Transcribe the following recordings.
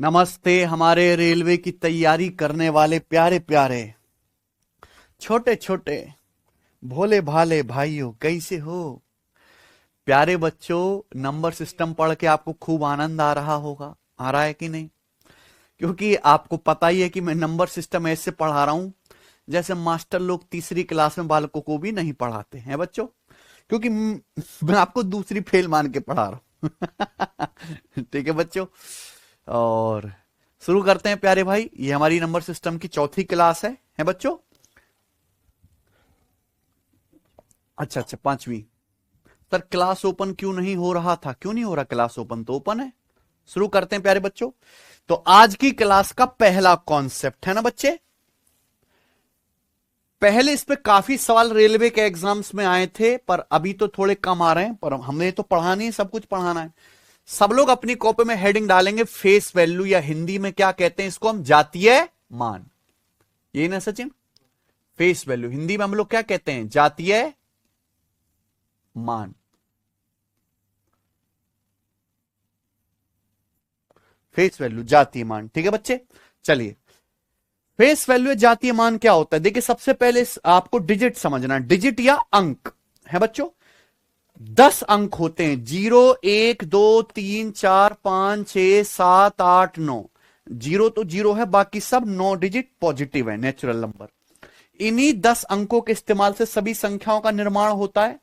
नमस्ते हमारे रेलवे की तैयारी करने वाले प्यारे प्यारे छोटे छोटे भोले भाले भाइयों, कैसे हो? प्यारे बच्चों, नंबर सिस्टम पढ़ के आपको खूब आनंद आ रहा होगा। आ रहा है कि नहीं? क्योंकि आपको पता ही है कि मैं नंबर सिस्टम ऐसे पढ़ा रहा हूं जैसे मास्टर लोग तीसरी क्लास में बालकों को भी नहीं पढ़ाते हैं बच्चों। क्योंकि मैं आपको दूसरी फेल मान के पढ़ा रहा हूं। ठीक है बच्चों, और शुरू करते हैं प्यारे भाई। ये हमारी नंबर सिस्टम की चौथी क्लास है बच्चों। अच्छा अच्छा, पांचवी। सर क्लास ओपन क्यों नहीं हो रहा था? क्यों नहीं हो रहा क्लास ओपन? तो ओपन है। शुरू करते हैं प्यारे बच्चों। तो आज की क्लास का पहला कॉन्सेप्ट है ना बच्चे। पहले इस पे काफी सवाल रेलवे के एग्जाम्स में आए थे, पर अभी तो थोड़े कम आ रहे हैं। पर हमने तो पढ़ानी है, सब कुछ पढ़ाना है। सब लोग अपनी कॉपी में हेडिंग डालेंगे फेस वैल्यू, या हिंदी में क्या कहते हैं इसको हम, जातीय मान। यही ना सचिन? फेस वैल्यू हिंदी में हम लोग क्या कहते हैं? जातीय मान। फेस वैल्यू जातीय मान, ठीक है बच्चे। चलिए, फेस वैल्यू जातीय मान क्या होता है? देखिए, सबसे पहले आपको डिजिट समझना। डिजिट या अंक है बच्चों। 10 अंक होते हैं। 0 1 2 3 4 5 6 7 8 9। जीरो तो जीरो है, बाकी सब 9 डिजिट पॉजिटिव है, नेचुरल नंबर। इन्हीं 10 अंकों के इस्तेमाल से सभी संख्याओं का निर्माण होता है।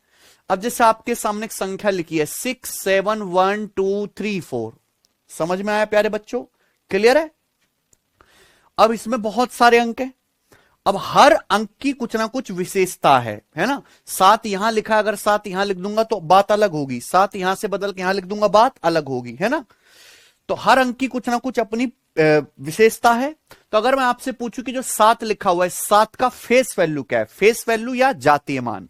अब जैसे आपके सामने एक संख्या लिखी है 6 7 1 2 3 4। समझ में आया प्यारे बच्चों? क्लियर है? अब इसमें बहुत सारे अंक हैं। अब हर अंक की कुछ ना कुछ विशेषता है ना। 7 यहां लिखा है, अगर 7 यहां लिख दूंगा तो बात अलग होगी। 7 यहां से बदल के यहां लिख दूंगा, बात अलग होगी, है ना। तो हर अंक की कुछ ना कुछ अपनी विशेषता है। तो अगर मैं आपसे पूछूं कि जो 7 लिखा हुआ है, 7 का फेस वैल्यू क्या है? फेस वैल्यू या जातीय मान?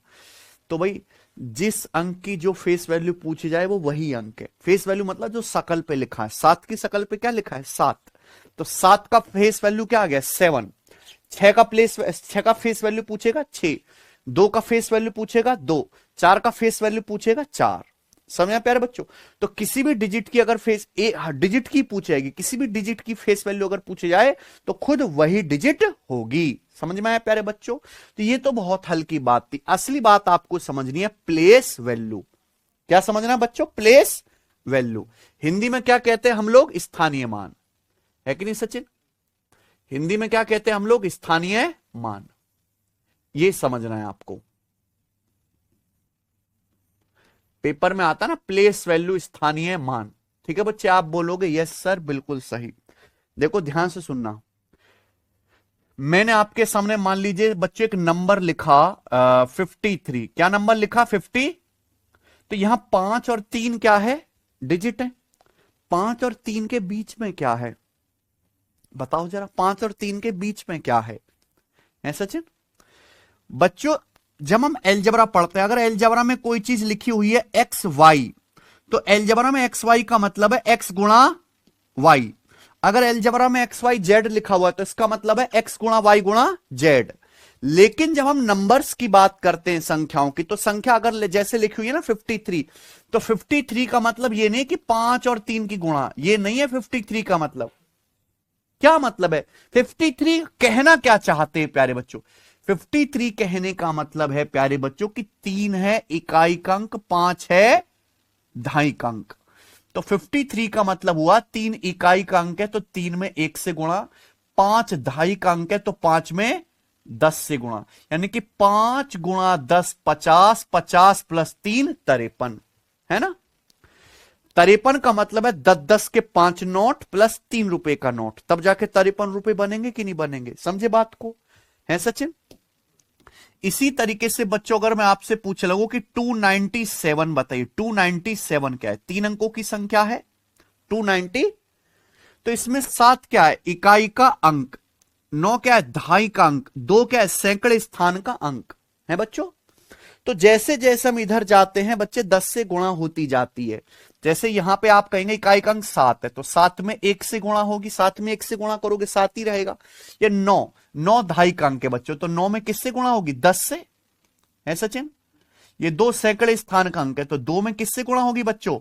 तो भाई, जिस अंक की जो फेस वैल्यू पूछी जाए वो वही अंक है। फेस वैल्यू मतलब जो शकल पे लिखा है। 7 की शकल पे क्या लिखा है? 7। तो 7 का फेस वैल्यू क्या आ गया? 7। 6 का फेस वैल्यू पूछेगा 6। 2 का फेस वैल्यू पूछेगा 2। 4 का फेस वैल्यू पूछेगा 4। समझा प्यारे बच्चों? तो किसी भी डिजिट की अगर डिजिट की पूछेगी, किसी भी डिजिट की फेस वैल्यू अगर पूछे जाए तो खुद वही डिजिट होगी। समझ में आया प्यारे बच्चों? तो ये तो बहुत हल्की बात थी। असली बात आपको समझनी है, प्लेस वैल्यू। क्या समझना है बच्चों? Place value. हिंदी में क्या कहते हैं हम लोग? स्थानीय मान। है कि नहीं सचिन? हिंदी में क्या कहते हैं हम लोग? स्थानीय मान। ये समझना है आपको। पेपर में आता ना प्लेस वैल्यू, स्थानीय मान। ठीक है बच्चे, आप बोलोगे यस सर, बिल्कुल सही। देखो ध्यान से सुनना। मैंने आपके सामने मान लीजिए बच्चे एक नंबर लिखा 53। क्या नंबर लिखा? 50। तो यहां 5 और 3 क्या है? डिजिट है। 5 और 3 के बीच में क्या है? बताओ जरा, 5 और 3 के बीच में क्या है सचिन? बच्चों, जब हम एलजबरा पढ़ते हैं, अगर एलजबरा में कोई चीज लिखी हुई है एक्स वाई, तो एलजबरा में एक्स वाई का मतलब है एक्स गुणा वाई। अगर एलजबरा में एक्स वाई जेड लिखा हुआ है तो इसका मतलब है एक्स गुणा वाई गुणा जेड। लेकिन जब हम नंबर्स की बात करते हैं, संख्याओं की, तो संख्या अगर जैसे लिखी हुई है ना 53, तो 53 का मतलब ये नहीं कि 5 और 3 की गुणा, ये नहीं है 53 का मतलब। क्या मतलब है? 53 कहना क्या चाहते हैं प्यारे बच्चों? 53 कहने का मतलब है प्यारे बच्चों कि 3 है इकाई का अंक, 5 है ढाई का अंक। तो 53 का मतलब हुआ 3 इकाई का अंक है तो 3 में 1 से गुणा, 5 ढाई का अंक है तो 5 में 10 से गुणा। यानी कि 5 गुणा 10 50, 50 प्लस 3 53, है ना। 53 का मतलब है 10 10 के 5 नोट प्लस 3 रुपए का नोट, तब जाके 53 रुपए बनेंगे कि नहीं बनेंगे? समझे बात को? है सचिन? इसी तरीके से बच्चों, अगर मैं आपसे पूछ लगू कि 297 बताइए, 297 क्या है? 3 अंकों की संख्या है 290। तो इसमें 7 क्या है? इकाई का अंक। 9 क्या है? ढाई का अंक। 2 क्या है? सैकड़े स्थान का अंक, है बच्चों। तो जैसे जैसे हम इधर जाते हैं बच्चे, 10 से गुणा होती जाती है। जैसे यहां पे आप कहेंगे इकाई का अंक 7 है, तो 7 में 1 से गुणा होगी, 7 में 1 से गुणा करोगे 7 ही रहेगा। ये 9, 9 ढाई का अंक है बच्चों, तो 9 में किससे गुणा होगी? 10 से, है सचिन। ये 2 सैकड़े स्थान का अंक है, तो 2 में किससे गुणा होगी बच्चों?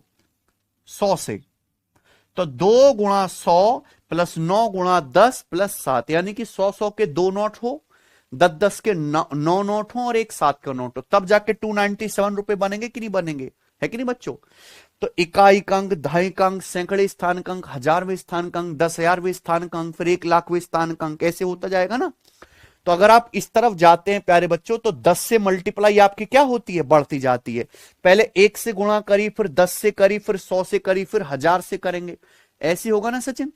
100 से। तो 2 गुणा 100 प्लस 9 गुणा 10 प्लस 7, यानी कि 100 के 2 नोट हो, 10 के 9 नोट हो और एक 7 का नोट हो, तब जाके 297 रुपए बनेंगे कि नहीं बनेंगे, है कि नहीं बच्चों। तो इकाई अंक, दहाई अंक, सैकड़े स्थान अंक, हजारवें स्थान अंक, 10,000वें स्थान अंक, फिर 1,00,000वें स्थान अंक, ऐसे होता जाएगा ना। तो अगर आप इस तरफ जाते हैं प्यारे बच्चों, तो 10 से मल्टीप्लाई आपकी क्या होती है, बढ़ती जाती है। पहले 1 से गुणा करी, फिर 10 से करी, फिर 100 से करी, फिर 1000 से करेंगे, ऐसी होगा ना सचिन।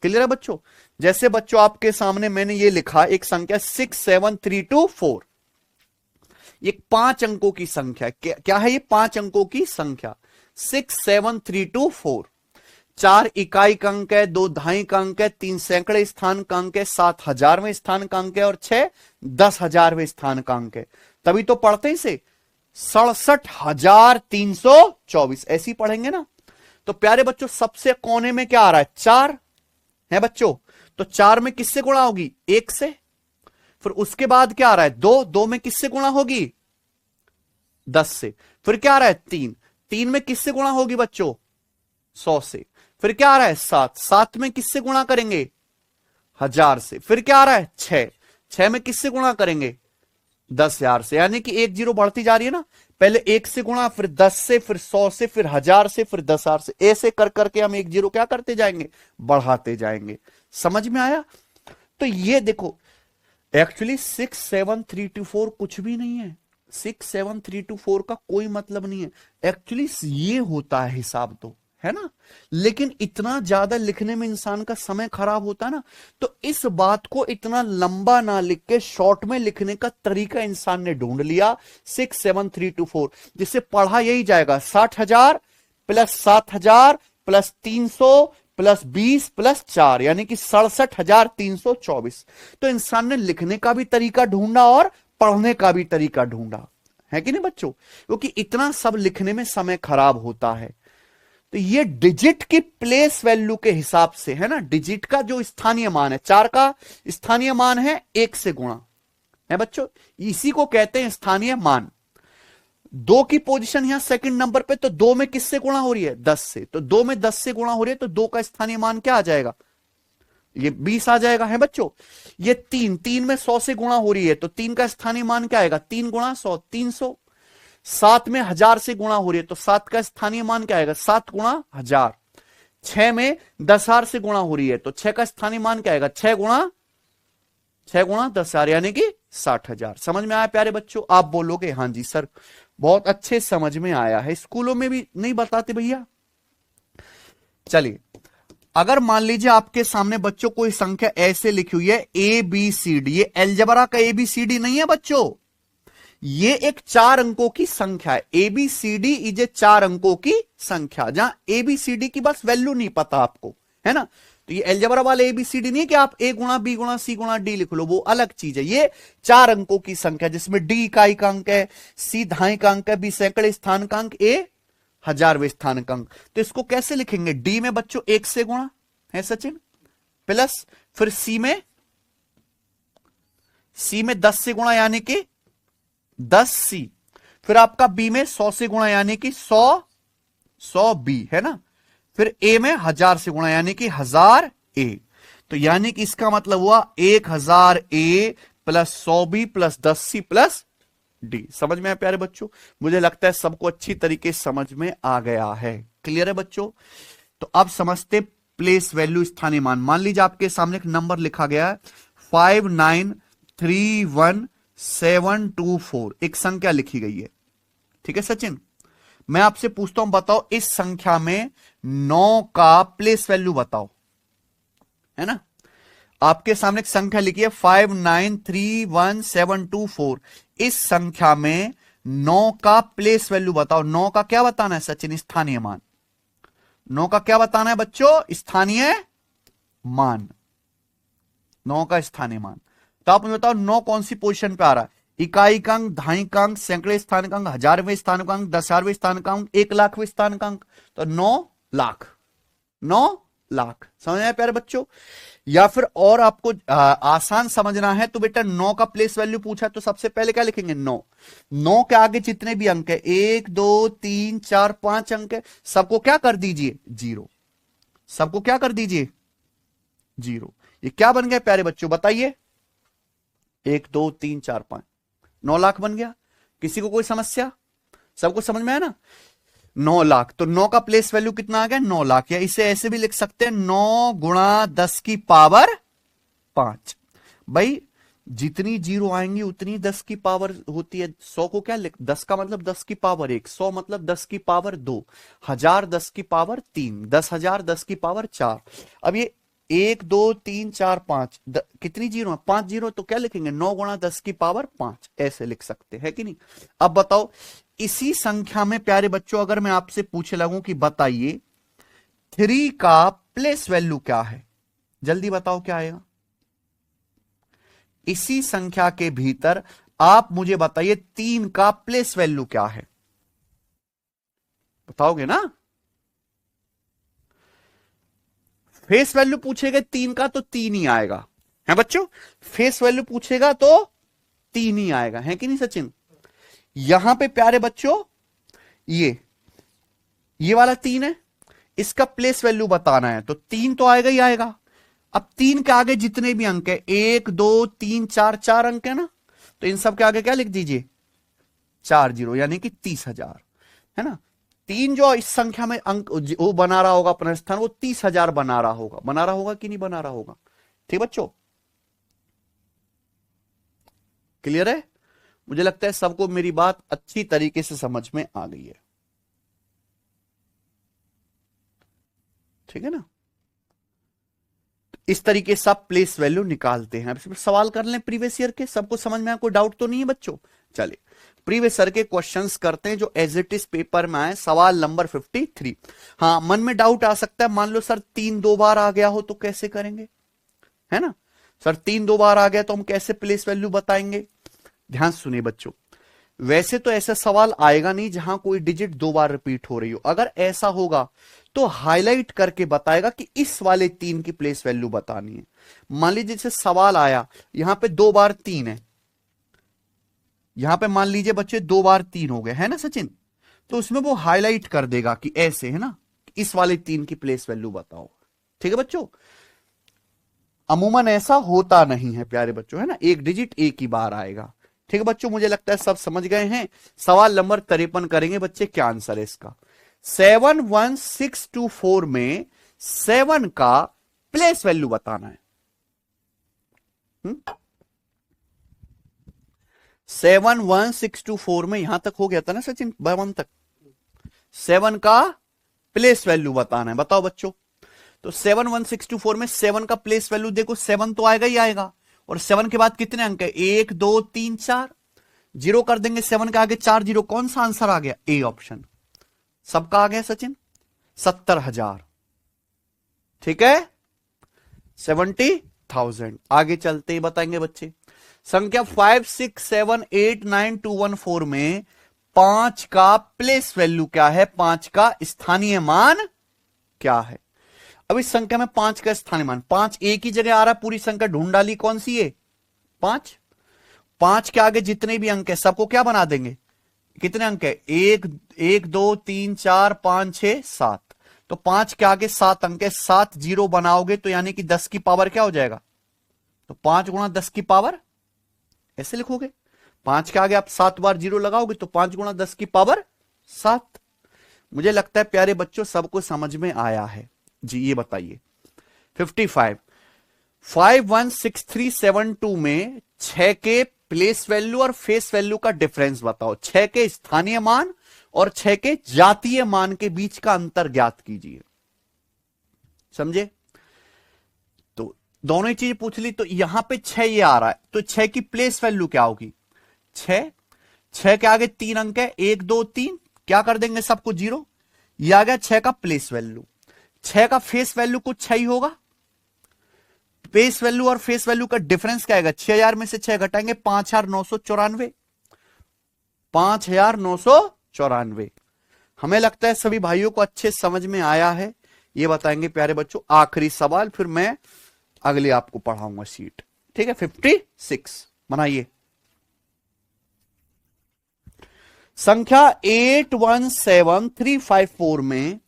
क्लियर है बच्चों। जैसे बच्चों आपके सामने मैंने ये लिखा एक संख्या 67324, ये 5 अंकों की संख्या, क्या है ये, 5 अंकों की संख्या 67324। 4 इकाई का अंक है, 2 दहाई का अंक है, 3 सैकड़े स्थान का अंक है, 7 हजारवें स्थान का अंक है और 6 10,000वें स्थान का अंक है। तभी तो पढ़ते हैं इसे 67,324, ऐसी पढ़ेंगे ना। तो प्यारे बच्चों सबसे कोने में क्या आ रहा है, 4 है बच्चों। तो 4 में किससे गुणा होगी, 1 से। फिर उसके बाद क्या आ रहा है, 2 में किससे गुणा होगी, 10 से। फिर क्या आ रहा है, 3 में किससे गुणा होगी बच्चों, 100 से। फिर क्या आ रहा है, 7 में किससे गुणा करेंगे, 1000 से। फिर क्या आ रहा है, 6 में किससे गुणा करेंगे, 10,000 से। यानी कि 1 0 बढ़ती जा रही है ना, पहले 1 से गुणा, फिर 10 से, फिर 100 से, फिर 1000 से, फिर 10,000 से, ऐसे कर करके हम 1 0 क्या करते जाएंगे, बढ़ाते जाएंगे। समझ में आया। तो ये देखो एक्चुअली 67324 कुछ भी नहीं है, 67324 का कोई मतलब नहीं है। एक्चुअली ये होता है हिसाब तो, है ना। लेकिन इतना ज्यादा लिखने में इंसान का समय खराब होता है ना, तो इस बात को इतना लंबा ना लिख के शॉर्ट में लिखने का तरीका इंसान ने ढूंढ लिया 67324, जिससे पढ़ा यही जाएगा 60,000 प्लस 7,000 प्लस 300 प्लस 20 प्लस 4, यानी कि 67,324। तो इंसान ने लिखने का भी तरीका ढूंढा और पढ़ने का भी तरीका ढूंढा, है कि नहीं बच्चों, क्योंकि इतना सब लिखने में समय खराब होता है। तो ये डिजिट की प्लेस वैल्यू के हिसाब से है ना, डिजिट का जो स्थानीय मान है, 4 का स्थानीय मान है 1 से गुणा, है बच्चों, इसी को कहते हैं स्थानीय मान। 2 की पोजीशन यहां सेकंड नंबर पे, तो 2 में किससे गुणा हो रही है, 10 से। तो 2 में 10 से गुणा हो रही है, तो 2 का स्थानीय मान क्या आ जाएगा, ये 20 आ जाएगा, है बच्चों। ये 3 में 100 से गुणा हो रही है, तो 3 का स्थानीय मान क्या आएगा, 3 गुणा 100 300। 7 में 1000 से गुणा हो रही है, तो 7 का स्थानीय मान क्या आएगा, 7 गुणा 1000। 6 में 10,000 से गुणा हो रही है, तो 6 का स्थानीय मान क्या आएगा, 6 गुणा 10,000, यानी कि 60,000। समझ में आया प्यारे बच्चों। आप बोलोगे हाँ जी सर बहुत अच्छे समझ में आया है, स्कूलों में भी नहीं बताते भैया। चलिए अगर मान लीजिए आपके सामने बच्चों कोई संख्या ऐसे लिखी हुई है ABCD, ये अलजेब्रा का ABCD नहीं है बच्चों, ये एक 4 अंकों की संख्या है। ABCD इज ए 4 अंकों की संख्या, जहां ABCD की बस वैल्यू नहीं पता आपको, है ना। तो ये अलजेब्रा वाला ABCD नहीं है कि आप A गुणा B गुणा C गुणा D लिख लो, वो अलग चीज है। ये 4 अंकों की संख्या जिसमें D इकाई का अंक है, C दहाई का अंक है, B सैकड़े स्थान का अंक, A हजारवें स्थान का अंक। तो इसको कैसे लिखेंगे, D में बच्चों 1 से गुणा है सचिन, प्लस फिर C में 10 से गुणा यानी कि 10C, फिर आपका B में 100 से गुणा यानी कि 100B, है ना। फिर A में 1000 से गुणा यानी कि 1000A। तो यानी कि इसका मतलब हुआ 1000A plus 100B plus 10C plus D। समझ में आया प्यारे बच्चों। मुझे लगता है सबको अच्छी तरीके से समझ में आ गया है। क्लियर है बच्चों। तो अब समझते प्लेस वैल्यू स्थानीय मान। मान लीजिए आपके सामने एक नंबर लिखा गया है 5931,724, एक संख्या लिखी गई है, ठीक है सचिन। मैं आपसे पूछता हूं बताओ इस संख्या में 9 का प्लेस वैल्यू बताओ, है ना। आपके सामने एक संख्या लिखी है 5931,724, इस संख्या में 9 का प्लेस वैल्यू बताओ। 9 का क्या बताना है सचिन, स्थानीय मान। 9 का क्या बताना है बच्चों, स्थानीय मान। 9 का स्थानीय मान। तो आप मुझे बताओ 9 कौन सी पोजीशन पे आ रहा है, इकाई का अंक, दहाई का अंक, सैकड़े स्थान का अंक, हजारवें स्थान का अंक, 10,000वें स्थान का अंक, 1,00,000वें स्थान का अंक। तो 9 लाख, 9 लाख। समझ आया प्यारे बच्चों। या फिर और आपको आसान समझना है तो बेटा 9 का प्लेस वैल्यू पूछा तो सबसे पहले क्या लिखेंगे, 9। 9 के आगे जितने भी अंक है 1 2 3 4 5 अंक है, सबको क्या कर दीजिए 0, सबको क्या कर दीजिए जीरो। ये क्या बन गया प्यारे बच्चों बताइए? 1 2 3 4 5 9 लाख बन गया। किसी को कोई समस्या? सबको समझ में आया ना? 9 लाख। तो 9 का प्लेस वैल्यू कितना आ गया? 9 लाख। या इसे ऐसे भी लिख सकते हैं 9 गुणा 10 की पावर 5। भाई जितनी जीरो आएंगी उतनी 10 की पावर होती है। 100 को क्या लिख, 10 का मतलब 10 की पावर 1, 100 मतलब 10 की पावर 2, 1000 10 की पावर 3, 10,000 10 की पावर 4। अब ये 1 2 3 4 5 कितनी जीरो है? 5 जीरो। तो क्या लिखेंगे? 9 गुणा 10 की पावर 5 ऐसे लिख सकते हैं कि नहीं? अब बताओ इसी संख्या में प्यारे बच्चों अगर मैं आपसे पूछे लगूं कि बताइए 3 का प्लेस वैल्यू क्या है, जल्दी बताओ क्या आएगा? इसी संख्या के भीतर आप मुझे बताइए 3 का प्लेस वैल्यू क्या है, बताओगे ना? फेस वैल्यू पूछेगा 3 का तो 3 ही आएगा, है बच्चों? फेस वैल्यू पूछेगा तो 3 ही आएगा, है कि नहीं सचिन? यहां पे प्यारे बच्चों ये वाला 3 है, इसका प्लेस वैल्यू बताना है तो 3 तो आएगा ही आएगा। अब 3 के आगे जितने भी अंक है 1 2 3 4 4 अंक है ना, तो इन सब के आगे क्या लिख दीजिए? 4 जीरो, यानी कि 30,000, है ना? 3 जो इस संख्या में अंक वो बना रहा होगा अपना स्थान, वो 30,000 बना रहा होगा कि नहीं बना रहा होगा? ठीक बच्चों, क्लियर है? मुझे लगता है सबको मेरी बात अच्छी तरीके से समझ में आ गई है, ठीक है ना? इस तरीके से आप प्लेस वैल्यू निकालते हैं। अब सवाल कर लें प्रीवियस ईयर के, सबको समझ में आया? कोई डाउट तो नहीं है बच्चों? चलिए प्रीवियस ईयर के क्वेश्चंस करते हैं जो एज इट इज पेपर में आए। सवाल नंबर 53। हाँ, मन में डाउट आ सकता है, मान लो सर 3 2 बार आ गया हो तो कैसे करेंगे, है ना? सर 3 2 बार आ गया तो हम कैसे प्लेस वैल्यू बताएंगे? ध्यान सुनिए बच्चों, वैसे तो ऐसा सवाल आएगा नहीं जहां कोई डिजिट 2 बार रिपीट हो रही हो। अगर ऐसा होगा तो हाईलाइट करके बताएगा कि इस वाले 3 की प्लेस वैल्यू बतानी है। मान लीजिए जैसे सवाल आया यहां पे 2 बार 3 है, यहां पे मान लीजिए बच्चे 2 बार 3 हो गए, है ना सचिन? तो उसमें वो हाईलाइट कर देगा कि ऐसे, है ना, इस वाले 3 की प्लेस वैल्यू बताओ। ठीक है बच्चों? अमूमन ऐसा होता नहीं है प्यारे बच्चों, है ना, एक डिजिट एक ही बार आएगा। ठीक है बच्चों, मुझे लगता है सब समझ गए हैं। सवाल नंबर 53 करेंगे बच्चे, क्या आंसर है इसका? 71624 में 7 का प्लेस वैल्यू बताना है। 71624 में यहां तक हो गया था ना सचिन, बावन तक। 7 का प्लेस वैल्यू बताना है, बताओ बच्चों। तो 71624 में 7 का प्लेस वैल्यू देखो, 7 तो आएगा ही आएगा। और 7 के बाद कितने अंक है? 1 2 3 4, जीरो कर देंगे 7 के आगे 4 जीरो। कौन सा आंसर आ गया? A option. सबका आ गया सचिन, 70,000। ठीक है, 70,000। आगे चलते ही बताएंगे बच्चे। संख्या 5 6 7 8 9 2 1 4 में 5 का प्लेस वैल्यू क्या है? 5 का स्थानीय मान क्या है? अब इस संख्या में 5 का स्थानीय मान, 5 एक ही जगह आ रहा है, पूरी संख्या ढूंढ डाली, कौन सी है? 5। 5 के आगे जितने भी अंक है सबको क्या बना देंगे? कितने अंक है? 1 1 2 3 4 5 6 7। तो 5 के आगे 7 अंक है, 7 जीरो बनाओगे तो यानी कि 10 की पावर क्या हो जाएगा? तो 5 गुणा 10 की पावर ऐसे लिखोगे। 5 के आगे आप 7 बार जीरो लगाओगे तो 5 गुणा 10 की पावर 7। मुझे लगता है प्यारे बच्चों सबको समझ में आया है जी। ये बताइए 55 516372 में 6 के प्लेस वैल्यू और फेस वैल्यू का डिफरेंस बताओ। 6 के स्थानीय मान और 6 के जातीय मान के बीच का अंतर ज्ञात कीजिए। समझे? तो दोनों ही चीज पूछ ली। तो यहां पे 6 ये आ रहा है, तो 6 की प्लेस वैल्यू क्या होगी? 6 के आगे 3 अंक है, 1 2 3, क्या कर देंगे सबको जीरो। ये आ गया 6 का प्लेस वैल्यू। 6 का फेस वैल्यू कुछ 6 ही होगा। फेस वैल्यू और फेस वैल्यू का डिफरेंस क्या आएगा? 6,000 में से 6 घटाएंगे 5,994। 5,994। हमें लगता है सभी भाइयों को अच्छे समझ में आया है। ये बताएंगे प्यारे बच्चों आखिरी सवाल, फिर मैं अगले आपको पढ़ाऊंगा सीट। ठीक है, 56 बनाइए। संख्या 817354 में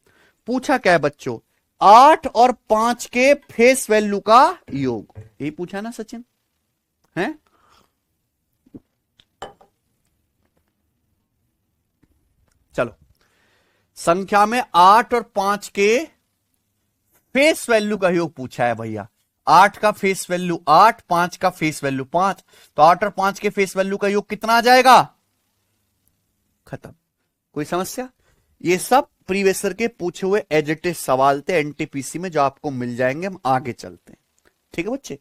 पूछा क्या है बच्चों? 8 और 5 के फेस वैल्यू का योग, यही पूछा ना सचिन है। चलो, संख्या में 8 और 5 के फेस वैल्यू का योग पूछा है भैया। 8 का फेस वैल्यू 8, 5 का फेस वैल्यू 5, तो 8 और 5 के फेस वैल्यू का योग कितना आ जाएगा? खत्म। कोई समस्या? ये सब प्रीवियस के पूछे हुए एडजेक्टिव सवाल थे एनटीपीसी में, जो आपको मिल जाएंगे। हम आगे चलते हैं, ठीक है बच्चे।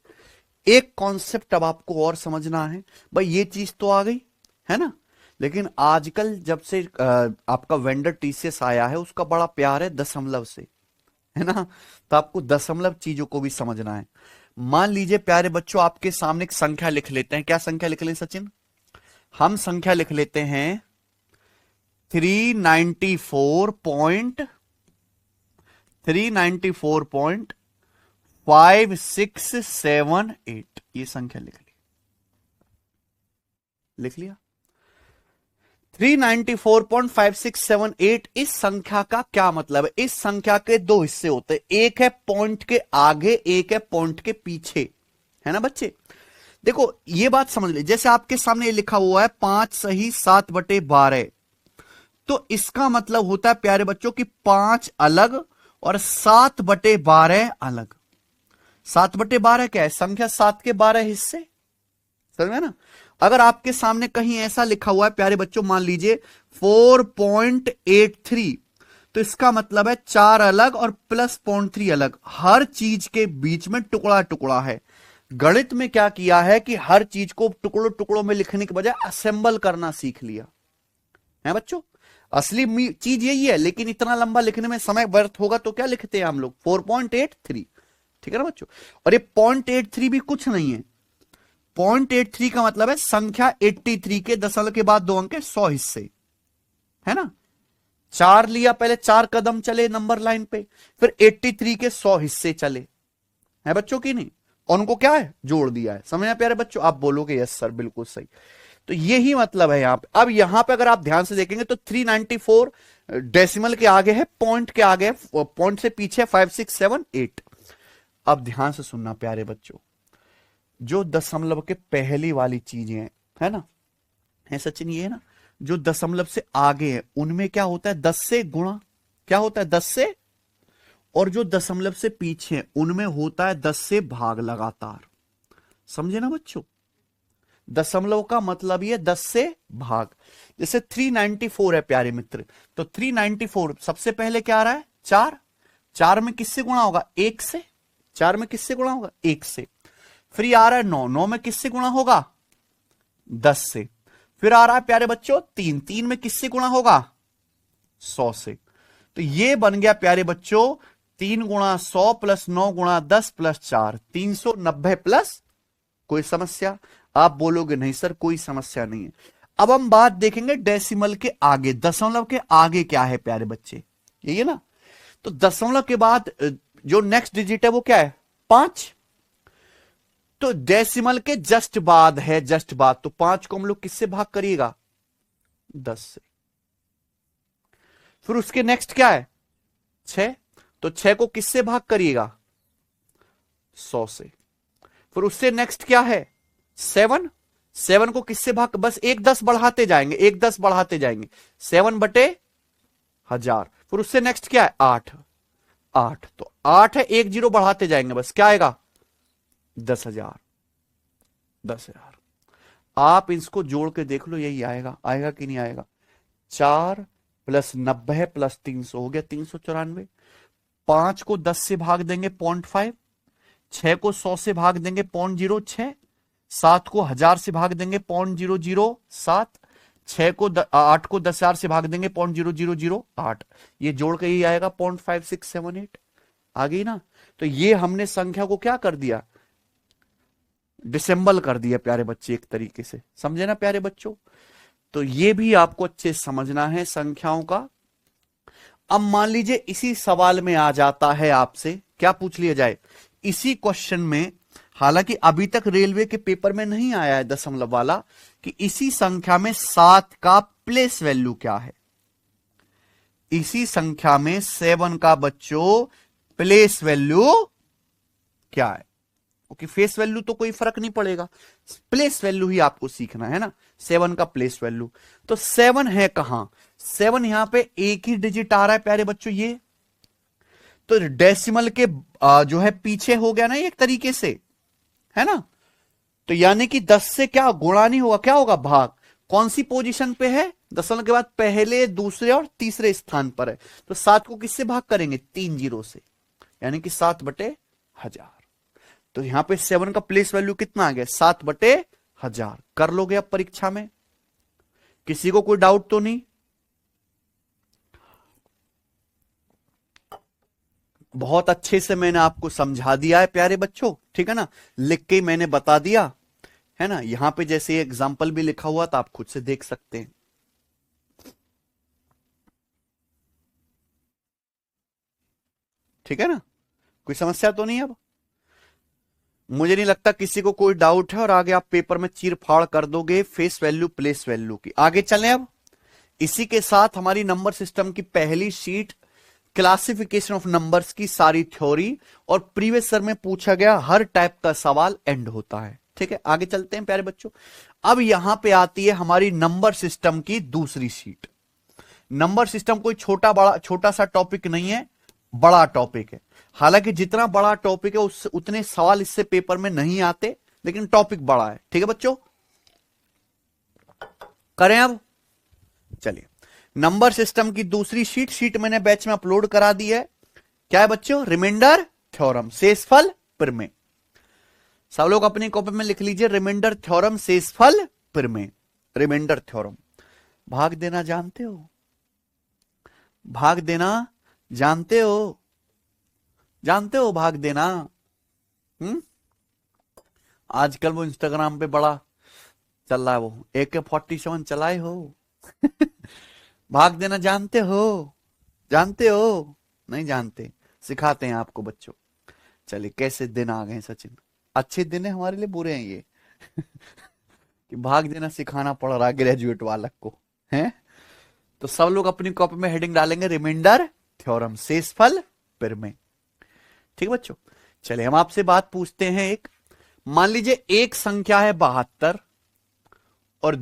एक कॉन्सेप्ट अब आपको और समझना है भाई, ये चीज तो आ गई है ना, लेकिन आजकल जब से आपका वेंडर टीसीएस आया है, उसका बड़ा प्यार है दशमलव से, है ना। तो आपको दशमलव चीजों को भी समझना है। मान लीजिए प्यारे बच्चों, आपके सामने एक संख्या लिख लेते हैं। क्या संख्या लिख लें सचिन? हम संख्या लिख लेते हैं 394.5678, ये संख्या लिख ली। लिख लिया 394.5678। इस संख्या का क्या मतलब है? इस संख्या के दो हिस्से होते हैं, एक है पॉइंट के आगे, एक है पॉइंट के पीछे, है ना बच्चे। देखो ये बात समझ लीजिए, जैसे आपके सामने ये लिखा हुआ है 5 सही 7/12, तो इसका मतलब होता है प्यारे बच्चों की 5 अलग और 7/12 अलग। 7/12 क्या है? संख्या 7 के 12 हिस्से, समझ में ना। अगर आपके सामने कहीं ऐसा लिखा हुआ है प्यारे बच्चों, मान लीजिए 4.83, तो इसका मतलब है 4 अलग और प्लस 0.3 अलग। हर चीज के बीच में टुकड़ा टुकड़ा है। गणित में क्या किया है कि हर चीज को टुकड़ों टुकड़ों में लिखने के बजाय असेंबल करना सीख लिया है बच्चों। असली चीज यही है, लेकिन इतना लंबा लिखने में समय व्यर्थ होगा, तो क्या लिखते हैं हम लोग? 4.83, ठीक है ना बच्चों। और ये 0.83 भी कुछ नहीं है। 0.83 का मतलब है संख्या 83 के दशमलव के बाद 2 अंक 100 हिस्से, है ना। 4 लिया, पहले 4 कदम चले नंबर लाइन पे, फिर 83 के 100 हिस्से चले, है बच्चों की नहीं, और उनको क्या है? जोड़ दिया है। समझ में प्यारे बच्चों? आप बोलोगे यस सर बिल्कुल सही। तो यही मतलब है यहां पे। अब यहां पे अगर आप ध्यान से देखेंगे तो 394 डेसिमल के आगे है, पॉइंट के आगे है, पॉइंट से पीछे 5678। अब ध्यान से सुनना प्यारे बच्चों, जो दशमलव के पहली वाली चीजें हैं, है ना, है सचिन, ये है ना, जो दशमलव से आगे है उनमें क्या होता है? 10 से गुणा। क्या होता है? 10 से। और जो दशमलव से पीछे है उनमें होता है 10 से भाग लगातार। समझे ना बच्चों? दशमलव का मतलब ये 10 से भाग। जैसे 394 है प्यारे मित्र, तो 394 सबसे पहले क्या आ रहा है? 4। 4 में किससे गुणा होगा? 1 से। 4 में किससे गुणा होगा? 1 से। फिर आ रहा है 9। 9 में किससे गुणा होगा? 10 से। फिर आ रहा है प्यारे बच्चों 3। 3 में किससे गुणा होगा? 100 से। तो ये बन गया प्यारे बच्चों 3 गुणा 100 प्लस 9 गुणा 10 प्लस 4, 390 प्लस। कोई समस्या? आप बोलोगे नहीं सर कोई समस्या नहीं है। अब हम बात देखेंगे डेसिमल के आगे, दशमलव के आगे क्या है प्यारे बच्चे, यही है ना। तो दशमलव के बाद जो नेक्स्ट डिजिट है वो क्या है? 5। तो डेसिमल के जस्ट बाद है, जस्ट बाद, तो 5 को हम लोग किससे भाग करिएगा? 10 से। फिर उसके नेक्स्ट क्या है? 6, तो 6 को किससे भाग करिएगा? 100 से। फिर उससे नेक्स्ट क्या है? 7। 7 को किससे भाग? बस एक 10 बढ़ाते जाएंगे, एक 10 बढ़ाते जाएंगे, 7/1000। फिर उससे नेक्स्ट क्या है? 8। 8, तो 8 है, एक 0 बढ़ाते जाएंगे, बस क्या आएगा? 10,000। 10,000। आप इसको जोड़ के देख लो, यही आएगा। आएगा कि नहीं आएगा? 4 प्लस 90 प्लस 300 हो गया 394। 5 को 10 से भाग देंगे 0.5, 6 को 100 से भाग देंगे 0.06, 7 को 1000 से भाग देंगे 0.007, 8 को 10,000 से भाग देंगे 0.0008। ये जोड़ के ही आएगा 0.5678। आ गई ना। तो ये हमने संख्या को क्या कर दिया? डिसेंबल कर दिया प्यारे बच्चे, एक तरीके से। समझे ना प्यारे बच्चों? तो ये भी आपको अच्छे समझना है संख्याओं का। अब मान लीजिए इसी सवाल में आ जाता है आपसे, क्या पूछ लिया जाए इसी क्वेश्चन में, हालांकि अभी तक रेलवे के पेपर में नहीं आया है दशमलव वाला, कि इसी संख्या में 7 का प्लेस वैल्यू क्या है। इसी संख्या में 7 का बच्चों प्लेस वैल्यू क्या है। ओके, फेस वैल्यू तो कोई फर्क नहीं पड़ेगा, प्लेस वैल्यू ही आपको सीखना है ना। 7 का प्लेस वैल्यू, तो 7 है कहां, 7 यहां पे एक ही डिजिट आ रहा है प्यारे बच्चों, ये तो डेसिमल के जो है पीछे हो गया ना एक तरीके से, है ना। तो यानी कि 10 से क्या गुणा नहीं होगा, क्या होगा, भाग। कौन सी पोजीशन पे है, दशमलव के बाद पहले, दूसरे और तीसरे स्थान पर है। तो 7 को किससे भाग करेंगे, 3 जीरो से, यानी कि 7/1000। तो यहां पे 7 का प्लेस वैल्यू कितना आ गया, 7/1000। कर लोगे अब परीक्षा में, किसी को कोई डाउट तो नहीं। बहुत अच्छे से मैंने आपको समझा दिया है प्यारे बच्चों, ठीक है ना, लिख के मैंने बता दिया है ना। यहां पे जैसे एग्जाम्पल भी लिखा हुआ था, आप खुद से देख सकते हैं। ठीक है ना, कोई समस्या तो नहीं। अब मुझे नहीं लगता किसी को कोई डाउट है, और आगे आप पेपर में चीर फाड़ कर दोगे फेस वैल्यू प्लेस वैल्यू की। आगे चलें अब, इसी के साथ हमारी नंबर सिस्टम की पहली शीट क्लासिफिकेशन ऑफ नंबर्स की सारी थ्योरी और प्रीवियस ईयर में पूछा गया हर टाइप का सवाल एंड होता है। ठीक है, आगे चलते हैं प्यारे बच्चों। अब यहां पे आती है हमारी नंबर सिस्टम की दूसरी शीट। नंबर सिस्टम कोई छोटा सा टॉपिक नहीं है, बड़ा टॉपिक है। हालांकि जितना बड़ा टॉपिक है उससे उतने सवाल इससे पेपर में नहीं आते, लेकिन टॉपिक बड़ा है। ठीक है बच्चों, करें अब, चलिए। नंबर सिस्टम की दूसरी शीट मैंने बैच में अपलोड करा दी है। क्या है बच्चों, रिमाइंडर थ्योरम, शेषफल प्रमेय। सब लोग अपनी कॉपी में लिख लीजिए, रिमाइंडर थ्योरम, शेषफल प्रमेय। रिमाइंडर थ्योरम, भाग देना जानते हो, भाग देना जानते हो, जानते हो भाग देना। आजकल वो इंस्टाग्राम पे बड़ा चल रहा है, वो AK-47 चलाए हो। भाग देना जानते हो, जानते हो, नहीं जानते, सिखाते हैं आपको बच्चों। चलिए, कैसे दिन आ गए सचिन, अच्छे दिन है हमारे लिए, बुरे हैं ये कि भाग देना सिखाना पड़ रहा है ग्रेजुएट वाला को, हैं। तो सब लोग अपनी कॉपी में हेडिंग डालेंगे, रिमाइंडर थ्योरम, शेषफल प्रमेय। ठीक बच्चों, चलिए हम आपसे बात पूछते हैं एक। मान लीजिए एक संख्या है 72 और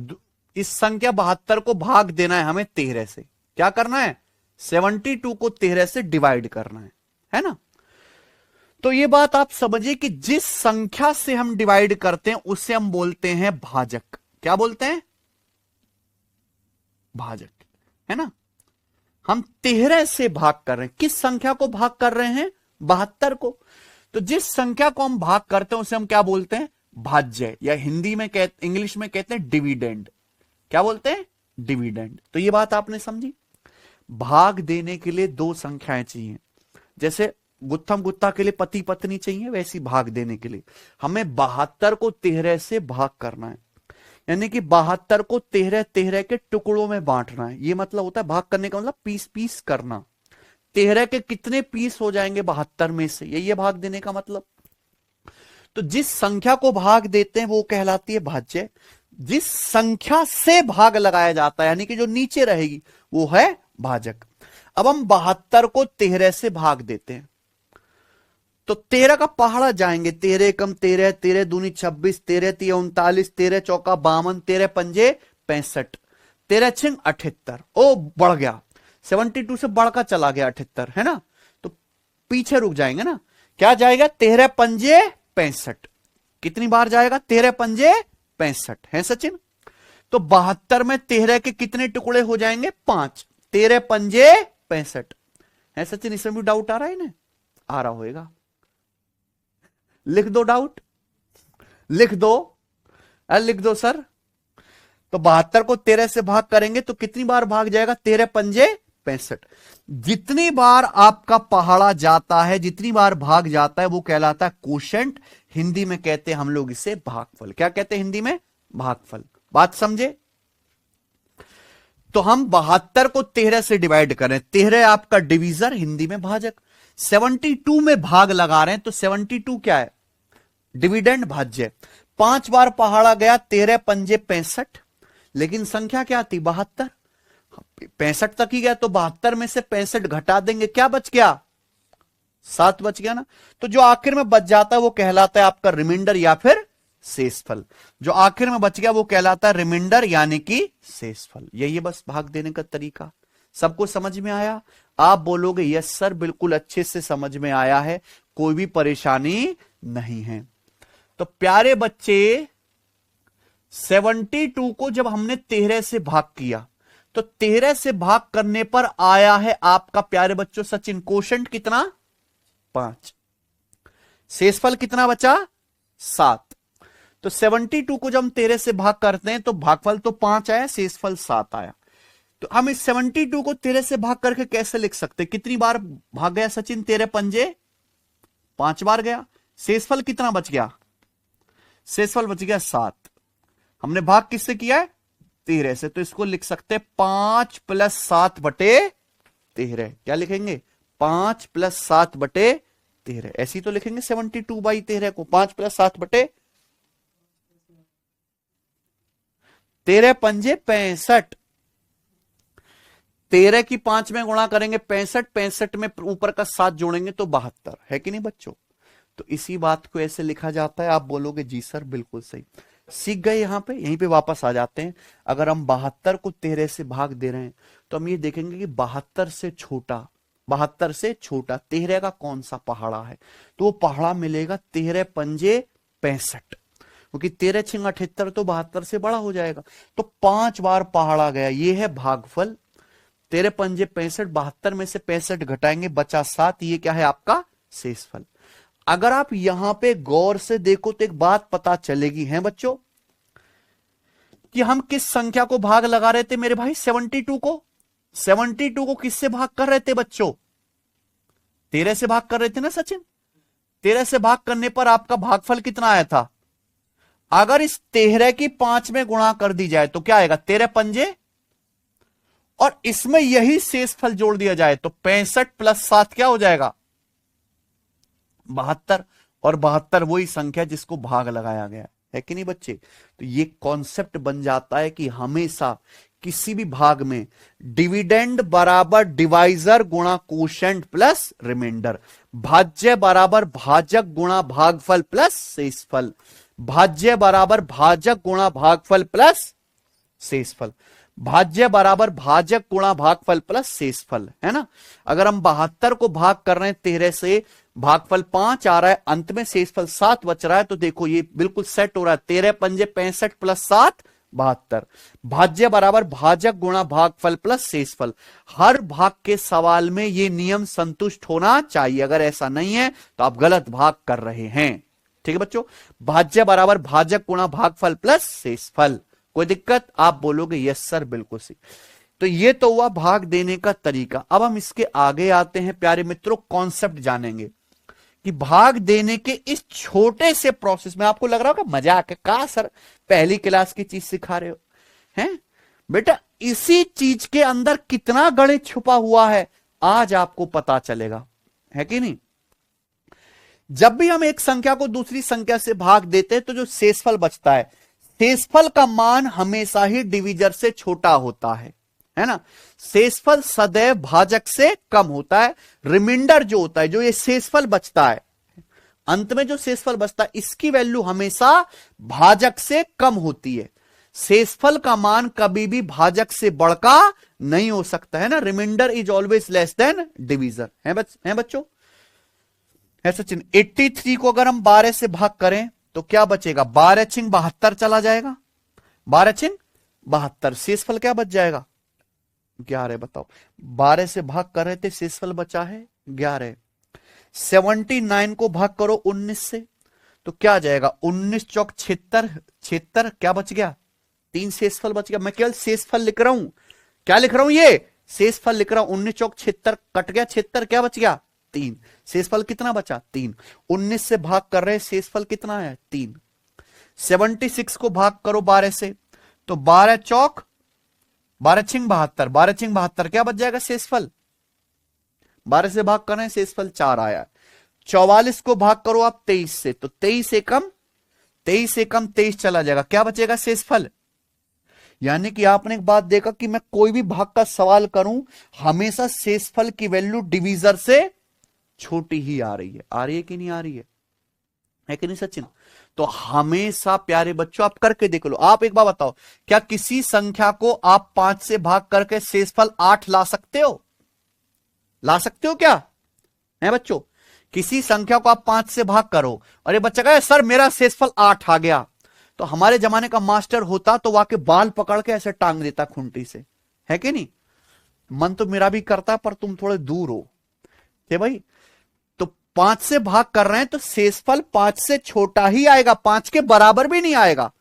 इस संख्या 72 को भाग देना है हमें 13 से। क्या करना है, 72 को 13 से डिवाइड करना है ना। तो ये बात आप समझिए कि जिस संख्या से हम डिवाइड करते हैं उसे हम बोलते हैं भाजक। क्या बोलते हैं, भाजक, है ना। हम 13 से भाग कर रहे हैं, किस संख्या को भाग कर रहे हैं, 72 को। तो जिस संख्या को हम भाग करते हैं उसे हम क्या बोलते हैं, भाज्य, या हिंदी में इंग्लिश में कहते हैं डिविडेंड। क्या बोलते हैं, डिविडेंड। तो ये बात आपने समझी। भाग देने के लिए दो संख्याएं चाहिए, जैसे गुत्थम गुत्ता के लिए पति पत्नी चाहिए, वैसी भाग देने के लिए हमें 72 को 13 से भाग करना है। यानी कि 72 को 13 के टुकड़ों में बांटना है। ये मतलब होता है भाग करने का मतलब पीस पीस करना। 13 के कितने पीस हो जाएंगे 72 में से, यही है भाग देने का मतलब। तो जिस संख्या को भाग देते हैं वो कहलाती है भाज्य। जिस संख्या से भाग लगाया जाता है यानी कि जो नीचे रहेगी वो है भाजक। अब हम 72 को 13 से भाग देते हैं तो 13 का पहाड़ा जाएंगे, 13 कम 13, 13 दूनी 26, 13 तिया 39, 13 चौका 52, 13 पंजे 65, 13 छिंग 78। ओ बढ़ गया, 72 से बढ़कर चला गया 78, है ना। तो पीछे रुक जाएंगे ना, क्या जाएगा, 13 पंजे 65। कितनी बार जाएगा, 13 पंजे 65, है सचिन। तो 72 में 13 के कितने टुकड़े हो जाएंगे, 5, 13 पंजे 65, है सचिन। इसमें भी डाउट आ रहा है ना, आ रहा होगा, लिख दो डाउट, लिख दो, लिख दो सर। तो 72 को 13 से भाग करेंगे तो कितनी बार भाग जाएगा, 13 पंजे 65। जितनी बार आपका पहाड़ा जाता है, जितनी बार भाग जाता है वो कहलाता है कोशेंट। हिंदी में कहते हैं हम लोग इसे भागफल। क्या कहते हैं हिंदी में, भागफल। बात समझे। तो हम 72 को 13 से डिवाइड करें, 13 आपका डिवीजर, हिंदी में भाजक। 72 में भाग लगा रहे हैं तो 72 क्या है, डिविडेंड, भाज्य। 5 बार पहाड़ा गया, 13 पंजे 65, लेकिन संख्या क्या थी, 72। 65 तक ही गया तो 72 में से 65 घटा देंगे, क्या बच गया, 7 बच गया ना। तो जो आखिर में बच जाता है वो कहलाता है आपका रिमाइंडर या फिर शेषफल। जो आखिर में बच गया वो कहलाता है रिमाइंडर यानी कि शेषफल। यही है बस भाग देने का तरीका। सबको समझ में आया? आप बोलोगे यस सर बिल्कुल अच्छे से समझ में आया है, कोई भी परेशानी नहीं है। तो प्यारे बच्चे 72 को जब हमने 13 से भाग किया तो 13 से भाग करने पर आया है आपका प्यारे बच्चों सचिन कोशेंट कितना? 5। शेषफल कितना बचा? 7। तो 72 को जब हम 13 से भाग करते हैं तो भागफल तो 5 आया, शेषफल 7 आया। तो हम इस 72 को 13 से भाग करके कैसे लिख सकते? कितनी बार भाग गया सचिन? 13 पंजे 5 बार गया। शेषफल कितना बच गया? शेषफल बच गया 7। हमने भाग किससे किया है? 13 से। तो इसको लिख सकते 5 + 7 बटे 13। क्या लिखेंगे? 5 + 7 बटे 13। ऐसी तो लिखेंगे 72/13 को 5 + 7 बटे 13 पंजे 65। 13 की 5 में गुणा करेंगे 65, 65 में ऊपर का 7 जोड़ेंगे तो 72 है कि नहीं बच्चों? तो इसी बात को ऐसे लिखा जाता है। आप बोलोगे जी सर बिल्कुल सही, सीख गए। यहां पे यहीं पे वापस आ जाते हैं। अगर हम 72 को 13 से भाग दे रहे हैं तो हम ये देखेंगे कि 72 से छोटा 13 का कौन सा पहाड़ा है? तो वो पहाड़ा मिलेगा 13 पंजे 65, क्योंकि 13 × 78 तो 72 से बड़ा हो जाएगा। तो 5 बार पहाड़ा गया, ये है भागफल। 13 पंजे 65, 72 में से 65 घटाएंगे बचा 7, ये क्या है आपका? शेषफल। अगर आप यहां पे गौर से देखो तो एक बात पता चलेगी है बच्चों कि हम किस संख्या को भाग लगा रहे थे मेरे भाई? 72 को। 72 को किससे भाग कर रहे थे बच्चों? 13 से भाग कर रहे थे ना सचिन? 13 से भाग करने पर आपका भागफल कितना आया था? अगर इस 13 की 5 में गुणा कर दी जाए तो क्या आएगा? 13 पंजे, और इसमें यही शेषफल जोड़ दिया जाए तो 65 + 7 क्या हो जाएगा? 72। और 72 वही संख्या जिसको भाग लगाया गया है कि नहीं बच्चे? तो ये कॉन्सेप्ट बन जाता है कि हमेशा किसी भी भाग में डिविडेंड बराबर डिवाइजर गुणा कोशेंट प्लस रिमाइंडर, भाज्य बराबर भाजक गुणा भागफल प्लस शेषफल, भाज्य बराबर भाजक गुणा भागफल प्लस शेषफल, भाज्य बराबर भाजक गुणा भागफल प्लस शेषफल, है ना? अगर हम 72 को भाग कर रहे हैं 13 से, भागफल 5 आ रहा है, अंत में शेषफल 7 बच रहा है, तो देखो ये बिल्कुल सेट हो रहा है। 13 पंजे 65 + 7 72। भाज्य बराबर भाजक गुणा भागफल प्लस शेषफल। हर भाग के सवाल में ये नियम संतुष्ट होना चाहिए। अगर ऐसा नहीं है तो आप गलत भाग कर रहे हैं। ठीक है बच्चों? भाज्य बराबर भाजक गुणा भागफल प्लस शेषफल। कोई दिक्कत? आप बोलोगे यस सर बिल्कुल सही। तो ये तो हुआ भाग देने का तरीका। अब हम इसके आगे आते हैं प्यारे मित्रों, कॉन्सेप्ट जानेंगे कि भाग देने के इस छोटे से प्रोसेस में आपको लग रहा होगा मजाक है, का सर पहली क्लास की चीज सिखा रहे हो हैं? बेटा इसी चीज के अंदर कितना गणित छुपा हुआ है आज आपको पता चलेगा, है कि नहीं? जब भी हम एक संख्या को दूसरी संख्या से भाग देते हैं तो जो शेषफल बचता है, शेषफल का मान हमेशा ही डिविजर से छोटा होता है ना? शेषफल सदैव भाजक से कम होता है। रिमाइंडर जो होता है, जो ये शेषफल बचता है, अंत में जो शेषफल बचता है, इसकी वैल्यू हमेशा भाजक से कम होती है। शेषफल का मान कभी भी भाजक से बढ़का नहीं हो सकता, है ना? Remainder is always less than divisor, है बच्चों? है सचिन? 83 को अगर हम 12 से भाग करें तो क्या बचेगा? 12 × 72 चला जाएगा। 12 × 72, शेषफल क्या बच जाएगा? 11। बताओ, 12 से भाग कर रहे थे, शेषफल बचा है 11। 79 को भाग करो 19 से तो क्या आ जाएगा? 19 चौक 76, 76 क्या बच गया? 3 शेषफल बच गया। मैं केवल शेषफल लिख रहा हूं, क्या लिख रहा हूं? ये शेषफल लिख रहा हूं। 19 चौक 76 कट गया, 76 क्या बच गया? 3। शेषफल कितना बचा? 3। 19 से भाग कर रहे, शेषफल कितना है? 3। 76 को भाग करो 12 से तो 12 चौक 12 × 72, 12 × 72 क्या बच जाएगा? शेषफल। 12 से भाग कर रहे हैं, शेषफल 4 आया। 44 को भाग करो आप 23 से तो 23 से कम 23 चला जाएगा, क्या बचेगा? शेषफल। यानी कि आपने एक बात देखा कि मैं कोई भी भाग का सवाल करूं, हमेशा शेषफल की वैल्यू डिविजर से छोटी ही आ रही है कि नहीं आ रही है कि नहीं सचिन? तो हमेशा प्यारे बच्चों आप करके देख लो। आप एक बार बताओ, क्या किसी संख्या को आप 5 से भाग करके शेषफल 8 ला सकते हो? ला सकते हो क्या है बच्चों? किसी संख्या को आप 5 से भाग करो और ये बच्चा कहे सर मेरा शेषफल 8 आ गया, तो हमारे जमाने का मास्टर होता तो वहां के बाल पकड़ के ऐसे टांग देता खूंटी से, है कि नहीं? मन तो मेरा भी करता पर तुम थोड़े दूर हो के भाई। तो 5 से भाग कर रहे हैं तो शेषफल 5 से छोटा ही आएगा, 5 के बराबर भी नहीं आएगा,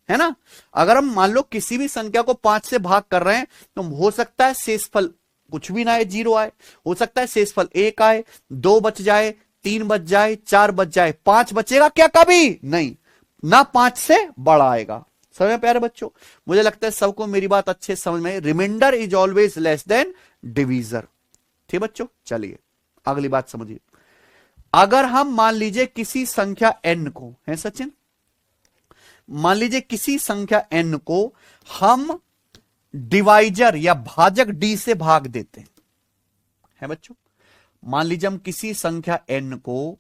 है ना? अगर हम मान लो किसी भी संख्या को 5 से भाग कर रहे हैं तो हो सकता है शेषफल कुछ भी ना आए, 0 आए, हो सकता है शेषफल 1 आए, 2 बच जाए, 3 बच जाए, 4 बच जाए, 5 बचेगा क्या? कभी नहीं, ना 5 से बड़ा आएगा। समझ में प्यारे बच्चों? मुझे लगता है सबको मेरी बात अच्छे समझ में। Remainder is always less than divisor. ठीक बच्चों, चलिए अगली बात समझिए। अगर हम मान लीजिए किसी संख्या n को, है सचिन, मान लीजिए किसी संख्या n को हम डिवाइजर या भाजक d से भाग देते हैं, है बच्चों? मान लीजिए हम किसी संख्या n को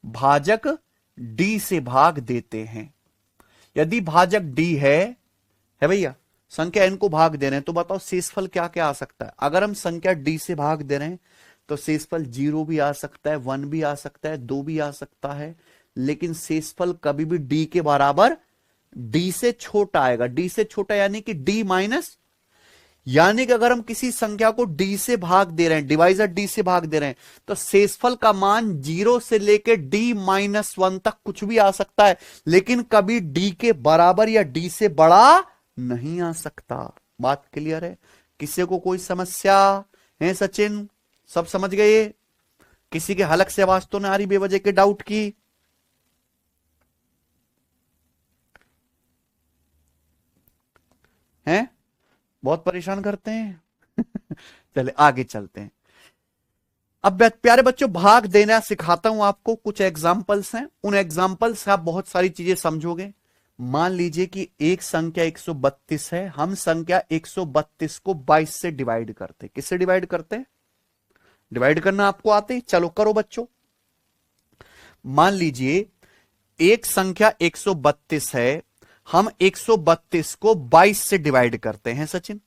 भाजक d से भाग देते हैं। यदि भाजक d है भैया, संख्या n को भाग दे रहे हैं, तो बताओ शेषफल क्या क्या आ सकता है? अगर हम संख्या d से भाग दे रहे हैं तो शेषफल 0 भी आ सकता है, 1 भी आ सकता है, 2 भी आ सकता है, लेकिन शेषफल कभी भी d के बराबर, d से छोटा आएगा। d से छोटा यानी कि d माइनस, यानी कि अगर हम किसी संख्या को d से भाग दे रहे हैं, डिवाइजर d से भाग दे रहे हैं, तो शेषफल का मान 0 से लेके d-1 तक कुछ भी आ सकता है, लेकिन कभी d के बराबर या d से बड़ा नहीं आ सकता। बात क्लियर है? किसी को कोई समस्या है सचिन? सब समझ गए? किसी के हलक से आवाज तो ना आ रही बेवजह के डाउट की? हैं? बहुत परेशान करते हैं। चले आगे चलते हैं। अब प्यारे बच्चों भाग देना सिखाता हूं आपको, कुछ एग्जांपल्स हैं, उन एग्जांपल्स से आप बहुत सारी चीजें समझोगे। मान लीजिए कि एक संख्या 132 है, हम संख्या 132 को 22 से डिवाइड करते। किससे डिवाइड करते हैं? डिवाइड करना आपको आते? चलो करो बच्चों। मान लीजिए एक संख्या 132 है, हम 132 को 22 से डिवाइड करते हैं सचिन।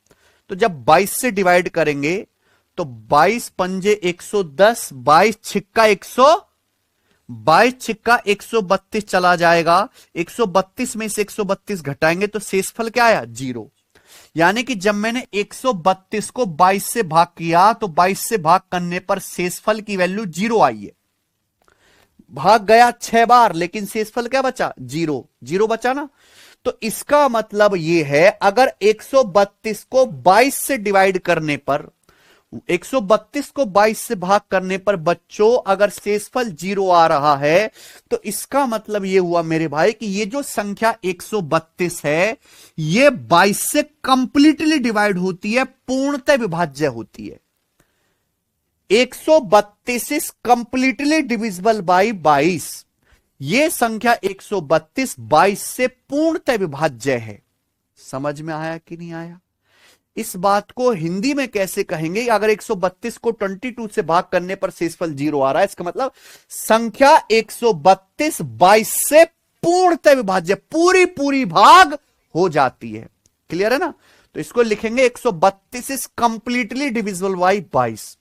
तो जब 22 से डिवाइड करेंगे तो 22 पंजे 110, 22 छिक्का 132 चला जाएगा। 132 में से 132 घटाएंगे तो शेषफल क्या आया? 0। यानी कि जब मैंने 132 को 22 से भाग किया तो 22 से भाग करने पर शेषफल की वैल्यू 0 आई है। भाग गया 6 बार, लेकिन शेषफल क्या बचा? 0 बचा ना। तो इसका मतलब यह है अगर 132 को 22 से डिवाइड करने पर, 132 को 22 से भाग करने पर बच्चों अगर शेषफल 0 आ रहा है, तो इसका मतलब यह हुआ मेरे भाई कि ये जो संख्या 132 है ये 22 से कंप्लीटली डिवाइड होती है, पूर्णतः विभाज्य होती है। 132 इज कंप्लीटली डिविजिबल बाई 22। ये संख्या 132 22 से पूर्णतः विभाज्य है। समझ में आया कि नहीं आया? इस बात को हिंदी में कैसे कहेंगे? अगर 132 को 22 से भाग करने पर शेषफल 0 आ रहा है, इसका मतलब संख्या 132 22 से पूर्णतः विभाज्य, पूरी भाग हो जाती है। क्लियर है ना? तो इसको लिखेंगे 132 इज कंप्लीटली डिविजिबल बाई 22।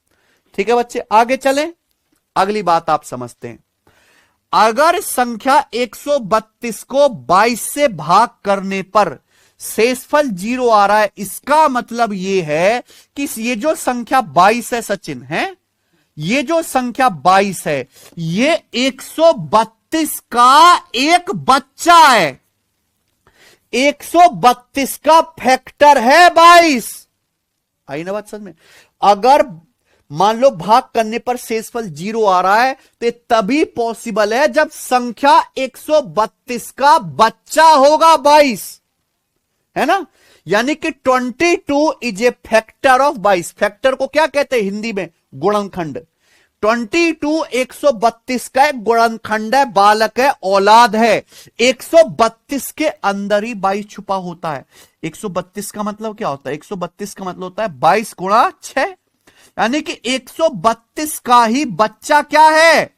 ठीक है बच्चे, आगे चलें। अगली बात आप समझते हैं। अगर संख्या 132 को 22 से भाग करने पर शेषफल 0 आ रहा है, इसका मतलब यह है कि ये जो संख्या 22 है सचिन, है ये जो संख्या 22 है ये 132 का एक बच्चा है, 132 का फैक्टर है 22। आई ना बात समझ में? अगर मान लो भाग करने पर शेषफल 0 आ रहा है तो तभी पॉसिबल है जब संख्या 132 का बच्चा होगा 22, है ना? यानी कि 22 is a factor of 22। Factor को क्या कहते हैं हिंदी में? गुणनखंड। 22 132 का एक गुणनखंड है, बालक है, औलाद है। 132 के अंदर ही 22 छुपा होता है। 132 का मतलब क्या होता है? 132 का मतलब होता है 22 गुणा 6। यानी कि 132 का ही बच्चा क्या है?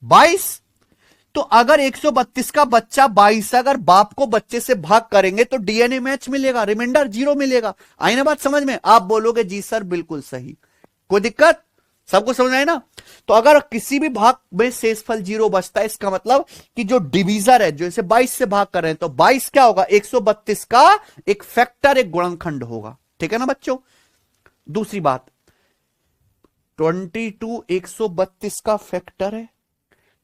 22। तो अगर 132 का बच्चा 22, अगर बाप को बच्चे से भाग करेंगे तो डीएनए मैच मिलेगा, रिमाइंडर 0 मिलेगा। आई ना बात समझ में? आप बोलोगे जी सर बिल्कुल सही, कोई दिक्कत? सबको समझ आए ना? तो अगर किसी भी भाग में शेषफल 0 बचता है, इसका मतलब कि जो डिवीजर है, जो इसे 22 से भाग कर रहे हैं, तो 22 क्या होगा? 132 का एक फैक्टर, एक गुणनखंड होगा। ठीक है ना बच्चों? दूसरी बात, 22 132 का फैक्टर है,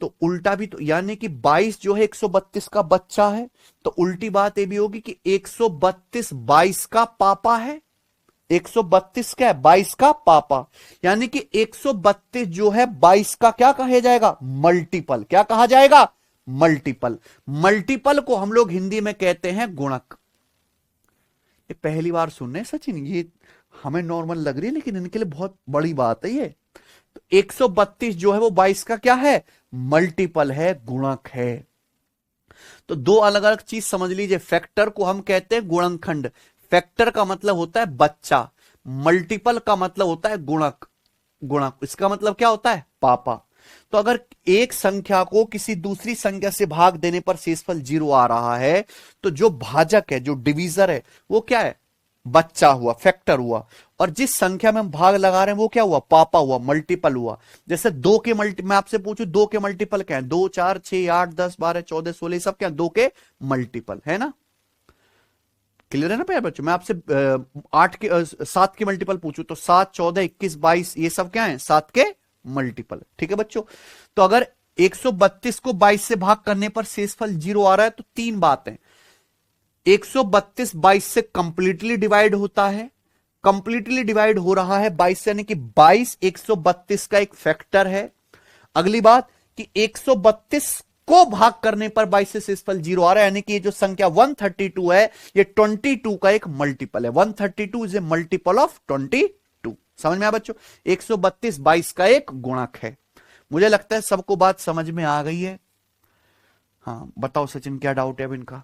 तो उल्टा भी तो, यानी कि 22 जो है 132 का बच्चा है, तो उल्टी बात ये भी होगी कि 132 22 का पापा है। 132 क्या है? 22 का पापा। यानी कि 132 जो है 22 का क्या कहा जाएगा? मल्टीपल। क्या कहा जाएगा? मल्टीपल। मल्टीपल को हम लोग हिंदी में कहते हैं गुणक। ये पहली बार सुन रहे हैं सचिन, ये हमें नॉर्मल लग रही है लेकिन इनके लिए बहुत बड़ी बात है ये। तो 132 जो है वो 22 का क्या है? मल्टीपल है, गुणक है। तो दो अलग अलग चीज समझ लीजिए। फैक्टर को हम कहते हैं गुणनखंड। फैक्टर का मतलब होता है बच्चा, मल्टीपल का मतलब होता है गुणक। गुणक इसका मतलब क्या होता है? पापा। तो अगर एक संख्या को किसी दूसरी संख्या से भाग देने पर शेषफल 0 आ रहा है, तो जो भाजक है, जो डिवीजर है, वो क्या है? बच्चा हुआ, फैक्टर हुआ। और जिस संख्या में हम भाग लगा रहे हैं वो क्या हुआ? पापा हुआ, मल्टीपल हुआ। जैसे दो के मैं आपसे पूछूं दो के मल्टीपल क्या है? 2 4 6 8 10 12 14 16 सब क्या? दो के मल्टीपल है ना? क्लियर है ना प्यारे बच्चों? मैं आपसे 7 के मल्टीपल पूछूं तो 7 14 21 22 ये सब क्या है? 7 के मल्टीपल। ठीक है बच्चों? तो अगर 132 को 22 से भाग करने पर शेषफल 0 आ रहा है, तो तीन बातें। 132 22 से कंप्लीटली डिवाइड होता है, कंप्लीटली डिवाइड हो रहा है 22 से, यानी कि 22 132 का एक फैक्टर है। अगली बात कि 132 को भाग करने पर 22 से शेषफल 0 आ रहा है, यानी कि ये जो संख्या 132 है, ये 22 का एक मल्टीपल है। 132 इज ए मल्टीपल ऑफ 22। समझ में आया बच्चों? 132 22 का एक गुणक है। मुझे लगता है सबको बात समझ में आ गई है। हाँ बताओ सचिन, क्या डाउट है अब इनका?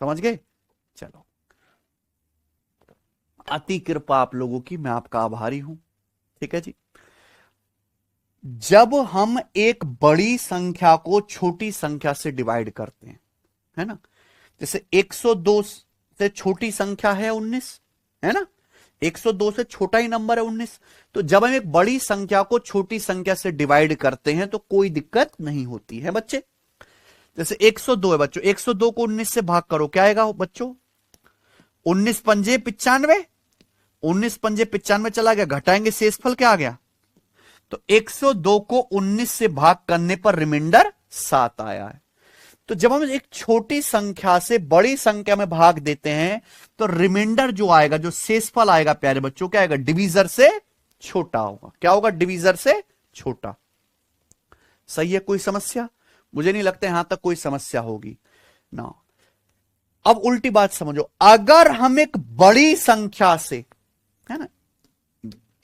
समझ गए? चलो, अति कृपा आप लोगों की, मैं आपका आभारी हूं। ठीक है जी। जब हम एक बड़ी संख्या को छोटी संख्या से डिवाइड करते हैं, है ना, जैसे 102 से छोटी संख्या है 19, है ना, 102 से छोटा ही नंबर है 19। तो जब हम एक बड़ी संख्या को छोटी संख्या से डिवाइड करते हैं तो कोई दिक्कत नहीं होती है बच्चे। जैसे 102 है बच्चों, 102 को 19 से भाग करो, क्या आएगा बच्चों? 19 पंजे 95, 19 पंजे 95 चला गया, घटाएंगे शेषफल क्या आ गया? तो 102 को 19 से भाग करने पर रिमाइंडर 7 आया है। तो जब हम एक छोटी संख्या से बड़ी संख्या में भाग देते हैं तो रिमाइंडर जो आएगा, जो शेषफल आएगा प्यारे बच्चों, क्या आएगा? डिवीजर से छोटा होगा। क्या होगा? डिवीजर से छोटा। सही है? कोई समस्या? मुझे नहीं लगता यहां तक कोई समस्या होगी ना। अब उल्टी बात समझो, अगर हम एक बड़ी संख्या से, है ना,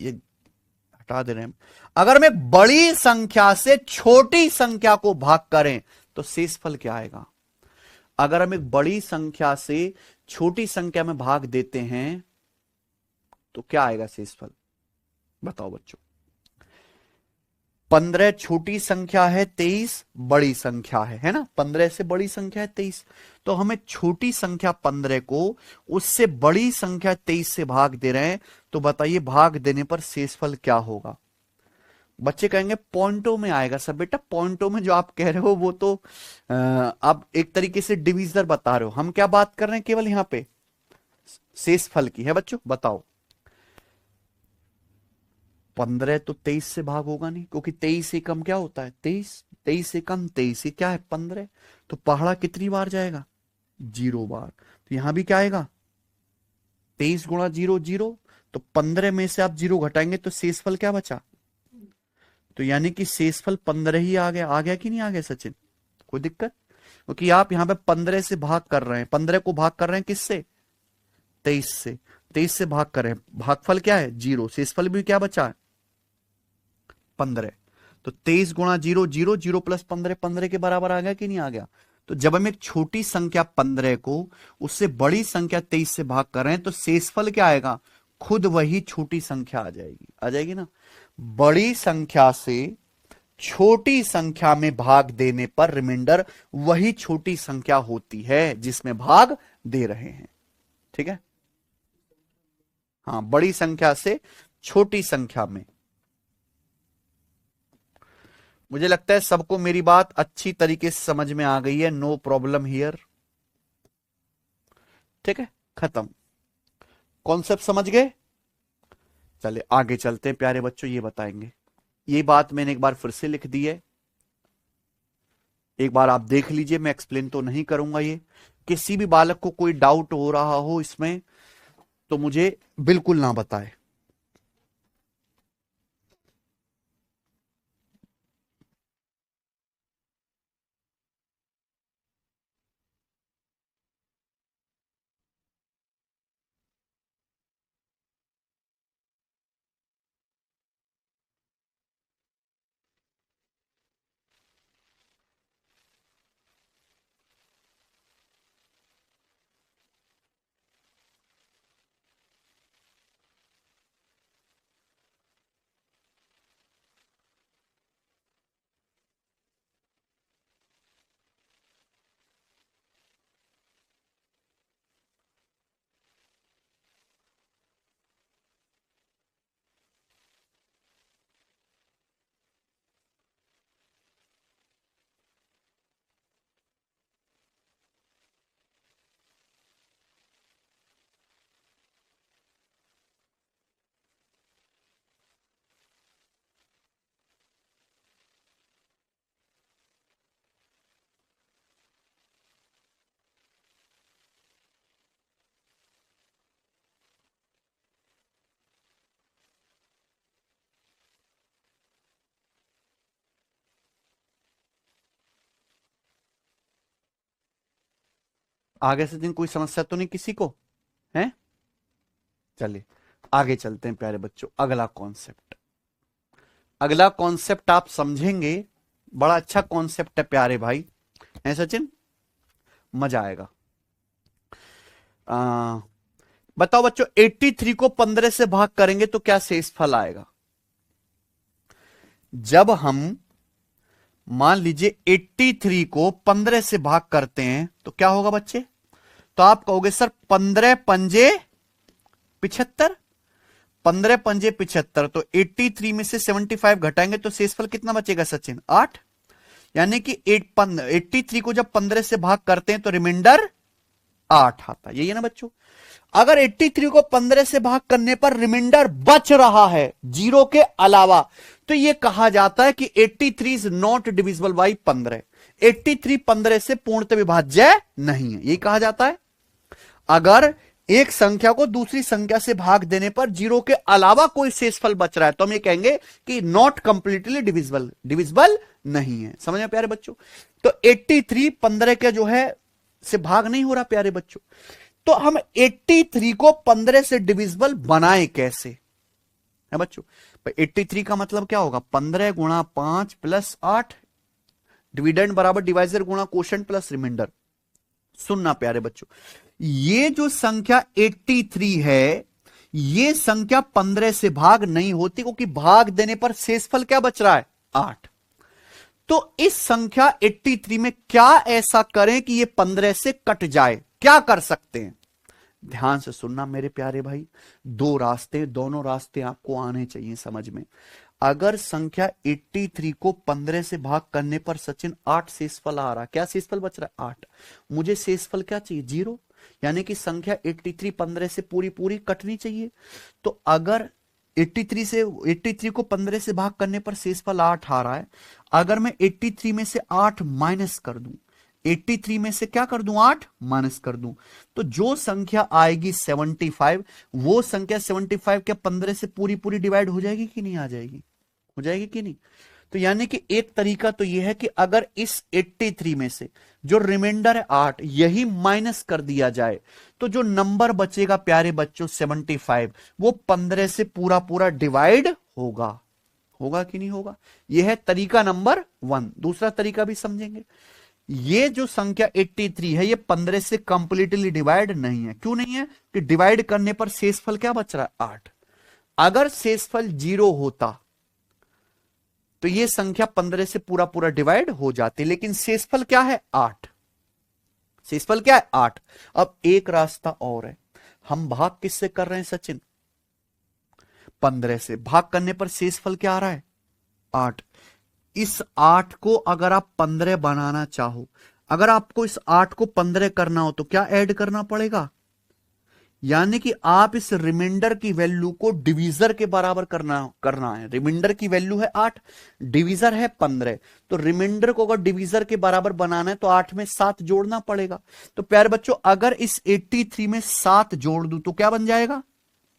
ये हटा दे रहे हैं, अगर हम एक बड़ी संख्या से छोटी संख्या को भाग करें तो शेषफल क्या आएगा? अगर हम एक बड़ी संख्या से छोटी संख्या में भाग देते हैं तो क्या आएगा शेषफल? बताओ बच्चों। 15 छोटी संख्या है, 23 बड़ी संख्या है ना? 15 से बड़ी संख्या है 23, तो हमें छोटी संख्या 15 को उससे बड़ी संख्या 23 से भाग दे रहे हैं, तो बताइए भाग देने पर शेषफल क्या होगा? बच्चे कहेंगे पॉइंटों में आएगा। सब बेटा, पॉइंटों में जो आप कह रहे हो वो तो आप एक तरीके से डिवीजर बता रहे हो, हम क्या बात कर रहे हैं केवल यहां पे शेषफल की है बच्चों। बताओ, 15 तो 23 से भाग होगा नहीं, क्योंकि 23 से कम क्या होता है? 23। 23 से कम 23 से क्या है? 15। तो पहाड़ा कितनी बार जाएगा? 0 बार। तो यहां भी क्या आएगा? 23 गुणा 0 0। तो 15 में से आप 0 घटाएंगे तो शेषफल क्या बचा? तो यानी कि शेषफल 15 ही आ गया। आ गया कि नहीं आ गया सचिन? कोई दिक्कत? क्योंकि आप यहां पे 15 से भाग कर रहे हैं, 15 को भाग कर रहे हैं किससे? 23 से। 23 से भाग कर रहे हैं, भागफल क्या है? 0। शेषफल भी क्या बचा है? 15। तो 23 गुणा 0 0, 0 प्लस 15 15 के बराबर आ गया कि नहीं आ गया? तो जब हम एक छोटी संख्या 15 को उससे बड़ी संख्या 23 से भाग कर रहे हैं तो शेषफल क्या आएगा, खुद वही छोटी संख्या आ जाएगी ना। बड़ी संख्या से छोटी संख्या में भाग देने पर रिमाइंडर वही छोटी संख्या होती है जिसमें भाग दे रहे हैं। ठीक है, हाँ, बड़ी संख्या से छोटी संख्या में। मुझे लगता है सबको मेरी बात अच्छी तरीके से समझ में आ गई है, नो प्रॉब्लम हियर। ठीक है, खत्म, कॉन्सेप्ट समझ गए। चले आगे चलते हैं प्यारे बच्चों, ये बताएंगे। ये बात मैंने एक बार फिर से लिख दी है, एक बार आप देख लीजिए, मैं एक्सप्लेन तो नहीं करूंगा। ये किसी भी बालक को कोई डाउट हो रहा हो इसमें तो मुझे बिल्कुल ना बताए। आगे से दिन कोई समस्या तो नहीं किसी को है। चलिए आगे चलते हैं प्यारे बच्चों। अगला कॉन्सेप्ट, अगला कॉन्सेप्ट आप समझेंगे, बड़ा अच्छा कॉन्सेप्ट है प्यारे भाई, है सचिन, मजा आएगा। बताओ बच्चों, 83 को 15 से भाग करेंगे तो क्या शेषफल आएगा। जब हम मान लीजिए 83 को 15 से भाग करते हैं तो क्या होगा बच्चे, तो आप कहोगे सर 15 पंजे 75, 15 पंजे 75, तो 83 में से 75 घटाएंगे तो शेषफल कितना बचेगा सचिन, 8। यानी कि 83 को जब 15 से भाग करते हैं तो रिमाइंडर 8 आता है, यही है ना बच्चों। अगर 83 को 15 से भाग करने पर रिमाइंडर बच रहा है जीरो के अलावा, तो यह कहा जाता है कि 83 इज नॉट डिविजिबल बाई 15। 83 15 से पूर्णतः विभाज्य नहीं है, यही कहा जाता है। अगर एक संख्या को दूसरी संख्या से भाग देने पर जीरो के अलावा कोई शेषफल बच रहा है तो हम ये कहेंगे कि नॉट कंप्लीटली डिविजिबल, डिविजिबल नहीं है। समझ में प्यारे बच्चों। तो 83 15 के जो है से भाग नहीं हो रहा प्यारे बच्चों, तो हम 83 को 15 से डिविजिबल बनाए कैसे, है बच्चों। 83 का मतलब क्या होगा, 15 गुणा 5 प्लस 8, डिविडेंड बराबर डिवाइजर गुणा कोशेंट प्लस रिमाइंडर। सुनना प्यारे बच्चों, ये जो संख्या 83 है, ये संख्या 15 से भाग नहीं होती, क्योंकि भाग देने पर शेषफल क्या बच रहा है, 8। तो इस संख्या 83 में क्या ऐसा करें कि ये 15 से कट जाए, क्या कर सकते हैं। ध्यान से सुनना मेरे प्यारे भाई, दो रास्ते, दोनों रास्ते आपको आने चाहिए समझ में। अगर संख्या 83 को 15 से भाग करने पर सचिन 8 शेषफल आ रहा, क्या शेषफल बच रहा है, 8, मुझे शेषफल क्या चाहिए, 0। यानी कि संख्या 83 15 से पूरी पूरी कटनी चाहिए। तो अगर 83 को 15 से भाग करने पर शेषफल 8 आ रहा है, अगर मैं 83 में से 8 माइनस कर दूं, 83 में से क्या कर दूं, 8 माइनस कर दूं, तो जो संख्या आएगी 75, वो संख्या 75 के 15 से पूरी पूरी डिवाइड हो जाएगी कि नहीं, आ जाएगी, हो जाएगी कि नहीं। तो यानी कि एक तरीका तो यह है कि अगर इस 83 में से जो रिमाइंडर है 8, यही माइनस कर दिया जाए, तो जो नंबर बचेगा प्यारे बच्चों 75, वो 15 से पूरा पूरा डिवाइड होगा, होगा कि नहीं होगा। यह है तरीका नंबर 1। दूसरा तरीका भी समझेंगे। ये जो संख्या 83 है ये 15 से कंप्लीटली डिवाइड नहीं है। क्यों नहीं है? कि डिवाइड करने पर शेषफल क्या बच रहा है? 8। अगर शेषफल 0 होता तो ये संख्या 15 से पूरा पूरा डिवाइड हो जाती, लेकिन शेषफल क्या है? 8। शेषफल क्या है? 8। अब एक रास्ता और है, हम भाग किससे कर रहे हैं सचिन? 15 से। भाग करने पर शेषफल क्या आ रहा है? 8। इस 8 को अगर आप 15 बनाना चाहो, अगर आपको इस 8 को 15 करना हो तो क्या ऐड करना पड़ेगा? यानी कि आप इस रिमाइंडर की वैल्यू को डिवीजर के बराबर करना है। रिमाइंडर की वैल्यू है 8, डिवीजर है 15, तो रिमाइंडर को अगर डिवीजर के बराबर बनाना है तो 8 में 7 जोड़ना पड़ेगा। तो प्यारे बच्चों, अगर इस 83 में 7 जोड़ दूं तो क्या बन जाएगा?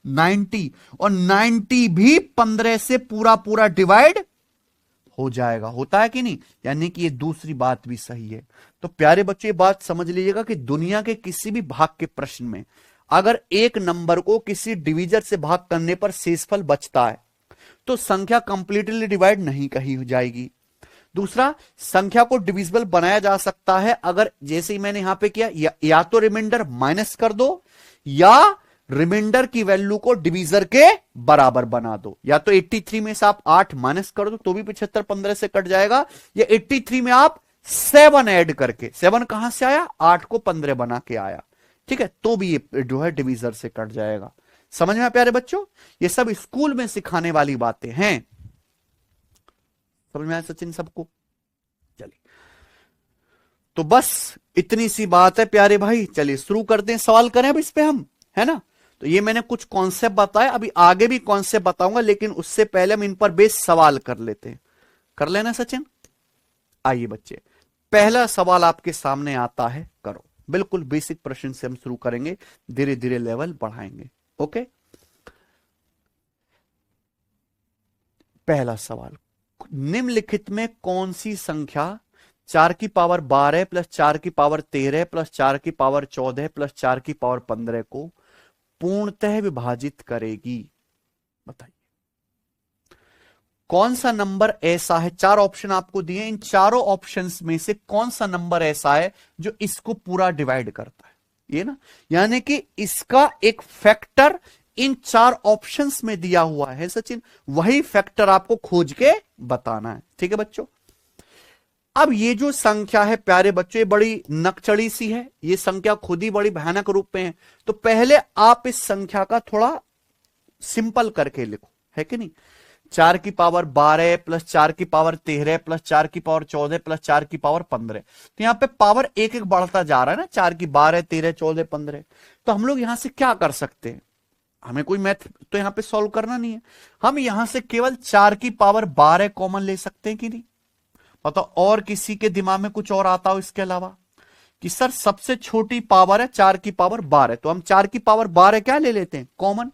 90। और 90 भी 15 से पूरा पूरा डिवाइड हो जाएगा। होता है कि नहीं? यानी कि ये दूसरी बात भी सही है। तो प्यारे बच्चों, ये बात समझ लीजिएगा कि दुनिया के किसी भी भाग के प्रश्न में अगर एक नंबर को किसी डिवीजर से भाग करने पर शेषफल बचता है तो संख्या कंप्लीटली डिवाइड नहीं कही हो जाएगी। दूसरा, संख्या को डिविजिबल बनाया जा सकता है अगर, जैसे ही मैंने यहां पे किया, या तो रिमाइंडर माइनस कर दो या रिमाइंडर की वैल्यू को डिवीजर के बराबर बना दो। या तो 83 में से आप 8 माइनस कर दो तो भी 75 15 से कट जाएगा, या 83 में आप 7 ऐड करके, 7 कहां से आया? 8 को 15 बना के आया, ठीक है, तो भी ये जो है डिवीजर से कट जाएगा। समझ में प्यारे बच्चों? ये सब स्कूल में सिखाने वाली बातें हैं। समझ में आया सचिन सबको? चलिए, तो बस इतनी सी बात है प्यारे भाई। चलिए शुरू करते हैं, सवाल करें अब इस पे हम, है ना? तो ये मैंने कुछ कॉन्सेप्ट बताए, अभी आगे भी कॉन्सेप्ट बताऊंगा, लेकिन उससे पहले हम इन पर बेस सवाल कर लेते हैं। कर लेना सचिन? आइए बच्चे, पहला सवाल आपके सामने आता है, करो। बिल्कुल बेसिक प्रश्न से हम शुरू करेंगे, धीरे धीरे लेवल बढ़ाएंगे। ओके, पहला सवाल, निम्नलिखित में कौन सी संख्या 4 की पावर 12 प्लस 4 की पावर 13 प्लस 4 की पावर 14 प्लस 4 की पावर 15 को पूर्णतः विभाजित करेगी? बताइए कौन सा नंबर ऐसा है, 4 ऑप्शन आपको दिए, इन चारों ऑप्शंस में से कौन सा नंबर ऐसा है जो इसको पूरा डिवाइड करता है? ये ना, यानी कि इसका एक फैक्टर इन 4 ऑप्शंस में दिया हुआ है सचिन, वही फैक्टर आपको खोज के बताना है। ठीक है बच्चों, अब ये जो संख्या है प्यारे बच्चों, ये बड़ी नकचड़ी सी है, ये संख्या खुद ही बड़ी भयानक रूप में है। तो पहले आप इस संख्या का थोड़ा सिंपल करके लिखो, है कि नहीं? 4 की पावर 12 प्लस 4 की पावर 13 प्लस 4 की पावर 14 प्लस 4 की पावर 15। तो यहां पे पावर एक एक बढ़ता जा रहा है ना, 4 की 12 13 14 15। तो हम लोग यहां से क्या कर सकते हैं? हमें कोई मैथ तो यहां पे सॉल्व करना नहीं है, हम यहां से केवल 4 की पावर 12 कॉमन ले सकते हैं कि नहीं? बताओ, और किसी के दिमाग में कुछ और आता हो इसके अलावा कि सर सबसे छोटी पावर है 4 की पावर 12, तो हम 4 की पावर 12 क्या ले लेते हैं? कॉमन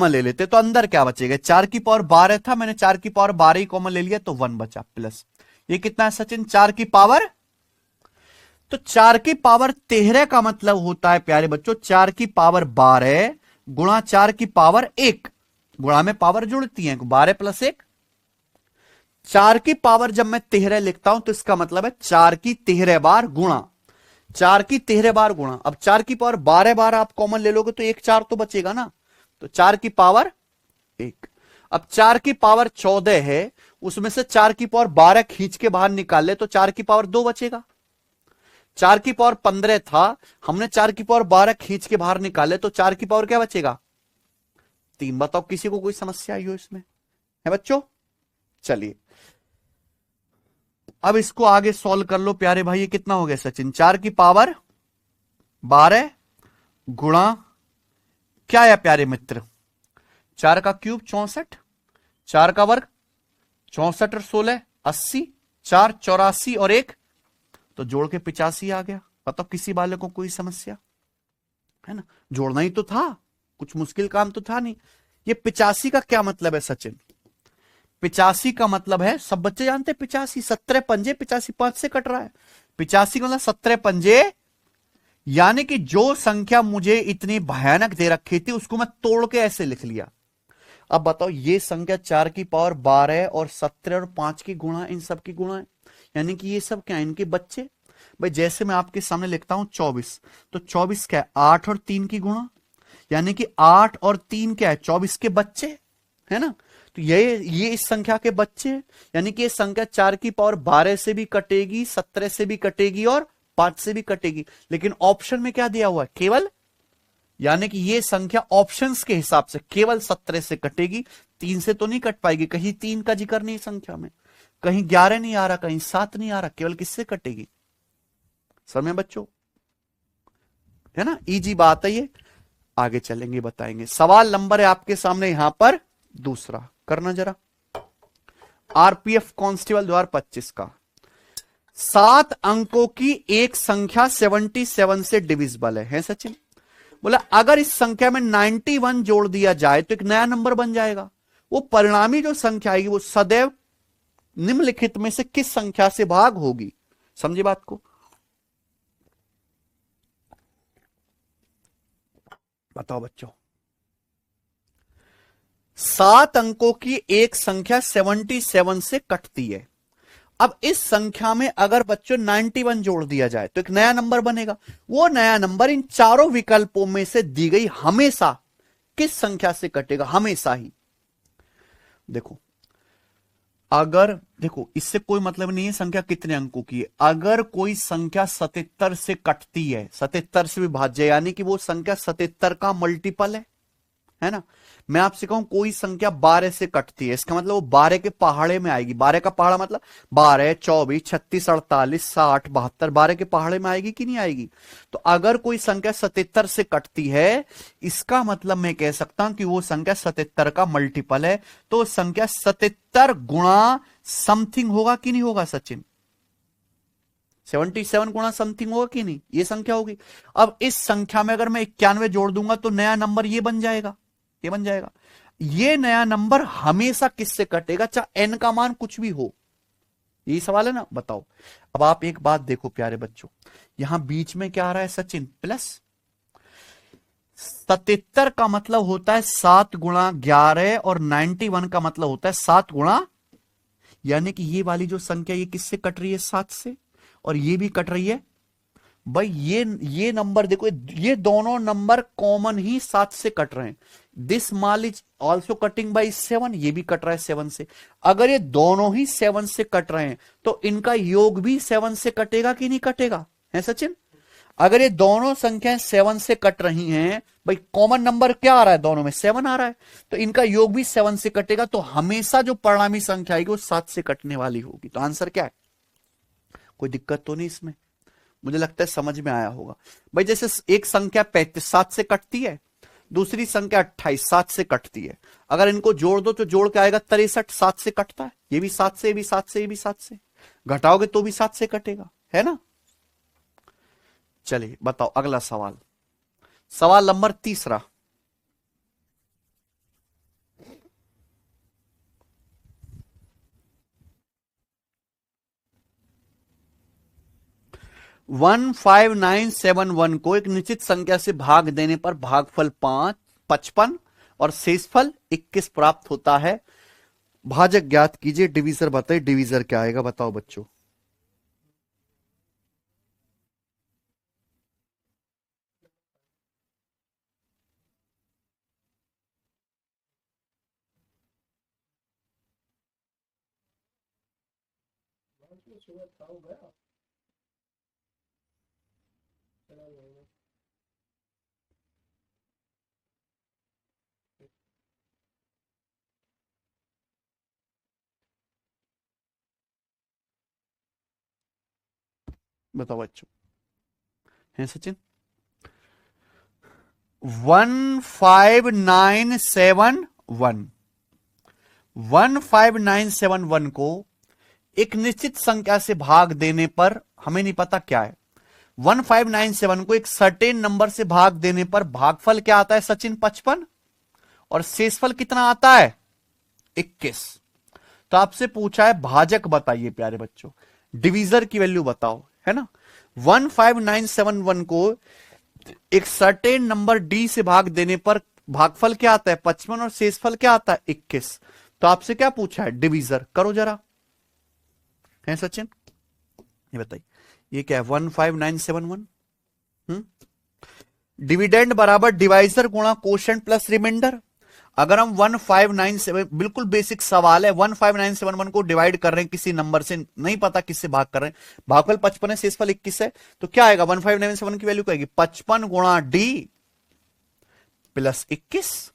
ले लेते। तो अंदर क्या बचेगा? 4 की पावर 12 था, मैंने 4 की पावर 12 ही कॉमन ले लिया, तो 1 बचा, प्लस ये कितना है सचिन? 4 की पावर, तो 4 की पावर 13 का मतलब होता है प्यारे बच्चों 4 की पावर 12 गुणा 4 की पावर 1, गुणा में पावर जुड़ती है, 12 प्लस 1। 4 की पावर जब मैं 13 लिखता हूं तो इसका मतलब है 4 की 13 बार गुणा, 4 की 13 बार गुणा। अब 4 की पावर 12 बार आप कॉमन ले लोगे तो 1 4 तो बचेगा ना, तो 4 की पावर 1। अब 4 की पावर 14 है, उसमें से 4 की पावर 12 खींच के बाहर निकाल ले तो 4 की पावर 2 बचेगा। 4 की पावर 15 था, हमने 4 की पावर 12 खींच के बाहर निकाले तो 4 की पावर क्या बचेगा? 3। बताओ किसी को कोई समस्या आई हो इसमें, है बच्चों? चलिए अब इसको आगे सॉल्व कर लो प्यारे भाई। ये कितना हो गया सचिन? 4 की पावर 12 गुणा क्या है प्यारे मित्र? 4 का क्यूब 64, 4 का वर्ग 64 और 16 80, 4 84 और 1 तो जोड़ के 85 आ गया। बताओ किसी वाले को कोई समस्या है ना? जोड़ना ही तो था, कुछ मुश्किल काम तो था नहीं। ये 85 का क्या मतलब है सचिन? 85 का मतलब है, सब बच्चे जानते हैं 85, 17 पंजे 85 5 से कट रहा है। 85 का मतलब 17 पंजे, यानी कि जो संख्या मुझे इतनी भयानक दे रखी थी उसको मैं तोड़ के ऐसे लिख लिया। अब बताओ ये संख्या 4 की पावर 12 और 17 और 5 की गुणा, इन सब की गुणा है। यानी कि ये सब क्या है, इनके बच्चे। भाई जैसे मैं आपके सामने लिखता हूं 24, तो 24 क्या है, 8 और 3 की गुणा, यानी कि 8 और 3 क्या है, 24 के बच्चे, है ना। तो ये इस संख्या के बच्चे हैं, यानी कि ये संख्या 4 की पावर 12 से भी कटेगी, 17 से भी कटेगी और 5 से भी कटेगी। लेकिन ऑप्शन में क्या दिया हुआ है, केवल, यानी कि ये संख्या ऑप्शंस के हिसाब से केवल 17 से कटेगी, 3 से तो नहीं कट पाएगी। कहीं 3 का जिक्र नहीं संख्या में, कहीं 11 नहीं आ रहा, कहीं 7 नहीं आ रहा, केवल किससे कटेगी, समय बच्चों, है ना। इजी बात है ये, आगे चलेंगे बताएंगे। सवाल नंबर है आपके सामने यहां पर दूसरा, करना जरा। आरपीएफ कांस्टेबल 2025 का, 7 अंकों की एक संख्या 77 से डिविजिबल है सचिन। बोला अगर इस संख्या में 91 जोड़ दिया जाए तो एक नया नंबर बन जाएगा। वो परिणामी जो संख्या आएगी वो सदैव निम्नलिखित में से किस संख्या से भाग होगी, समझे बात को। बताओ बच्चों, 7 अंकों की एक संख्या 77 से कटती है। अब इस संख्या में अगर बच्चों 91 जोड़ दिया जाए तो एक नया नंबर बनेगा। वो नया नंबर इन चारों विकल्पों में से दी गई हमेशा किस संख्या से कटेगा, हमेशा ही। देखो अगर, देखो इससे कोई मतलब नहीं है संख्या कितने अंकों की है। अगर कोई संख्या 77 से कटती है, 77 से विभाज्य, यानी कि वो संख्या 77 का मल्टीपल है ना। मैं आपसे कहूं कोई संख्या 12 से कटती है, इसका मतलब वो 12 के पहाड़े में आएगी। 12 का पहाड़ा मतलब 12, 24, 36, 48, 60, 72, 12 के पहाड़े में आएगी कि नहीं आएगी। तो अगर कोई संख्या 77 से कटती है, इसका मतलब मैं कह सकता हूं कि वो संख्या 77 का मल्टीपल है। तो संख्या 77 गुणा समथिंग होगा कि नहीं होगा सचिन, 77 गुणा समथिंग होगा कि नहीं, ये संख्या होगी। अब इस संख्या में अगर मैं 91 जोड़ दूंगा तो नया नंबर ये बन जाएगा, ये बन जाएगा। ये नया नंबर हमेशा किससे कटेगा, चाहे n का मान कुछ भी हो। यही सवाल है ना, बताओ। अब आप एक बात देखो प्यारे बच्चों, यहां बीच में क्या आ रहा है सचिन, प्लस। 77 का मतलब होता है 7 गुणा 11 और 91 का मतलब होता है 7 गुणा, यानी कि ये वाली जो संख्या ये किससे कट रही है, 7 से, और ये भी कट रही है। भाई ये नंबर देखो, ये दोनों नंबर कॉमन ही 7 से कट रहे हैं। This small is also cutting by 7, ये भी कट रहा है 7 से। अगर ये दोनों ही 7 से कट रहे हैं तो इनका योग भी 7 से कटेगा कि नहीं कटेगा, है सचिन। अगर ये दोनों संख्याएं 7 से कट रही हैं, भाई कॉमन नंबर क्या आ रहा है, दोनों में 7 आ रहा है, तो इनका योग भी 7 से कटेगा। तो हमेशा जो परिणामी संख्या आएगी वो 7 से कटने वाली होगी। तो आंसर क्या है, कोई दिक्कत तो नहीं इसमें, मुझे लगता है समझ में आया होगा। भाई जैसे एक संख्या 35 7 से कटती है, दूसरी संख्या 28 7 से कटती है। अगर इनको जोड़ दो तो जोड़ के आएगा 63, 7 से कटता है। ये भी 7 से, ये भी 7 से, ये भी 7 से, घटाओगे तो भी 7 से कटेगा, है ना। चलिए बताओ अगला सवाल, सवाल नंबर तीसरा। वन 5971 को एक निश्चित संख्या से भाग देने पर भागफल 55 और शेषफल 21 प्राप्त होता है। भाजक ज्ञात कीजिए, डिवीजर बताइए, डिवीजर क्या आएगा, बताओ बच्चों। बताओ बच्चों, है सचिन। 15971 15971 को एक निश्चित संख्या से भाग देने पर, हमें नहीं पता क्या है, 1597 को एक सर्टेन नंबर से भाग देने पर भागफल क्या आता है सचिन, 55, और शेषफल कितना आता है, 21। तो आपसे पूछा है भाजक बताइए प्यारे बच्चों, डिवीजर की वैल्यू बताओ, है ना। 15971 को एक सर्टेन नंबर डी से भाग देने पर भागफल क्या आता है, 55, और शेषफल क्या आता है, 21। तो आपसे क्या पूछा है, डिवीजर करो जरा, है सचिन। ये बताइए ये क्या है 15971। डिविडेंड बराबर डिवाइजर गुणा कोशेंट प्लस रिमाइंडर। अगर हम 1597 बिल्कुल बेसिक सवाल है 15971 को डिवाइड कर रहे हैं किसी नंबर से, नहीं पता किससे भाग कर रहे हैं, भागफल 55 है शेषफल 21 है, तो क्या आएगा 1597 की वैल्यू क्या आएगी 55 गुणा डी प्लस 21।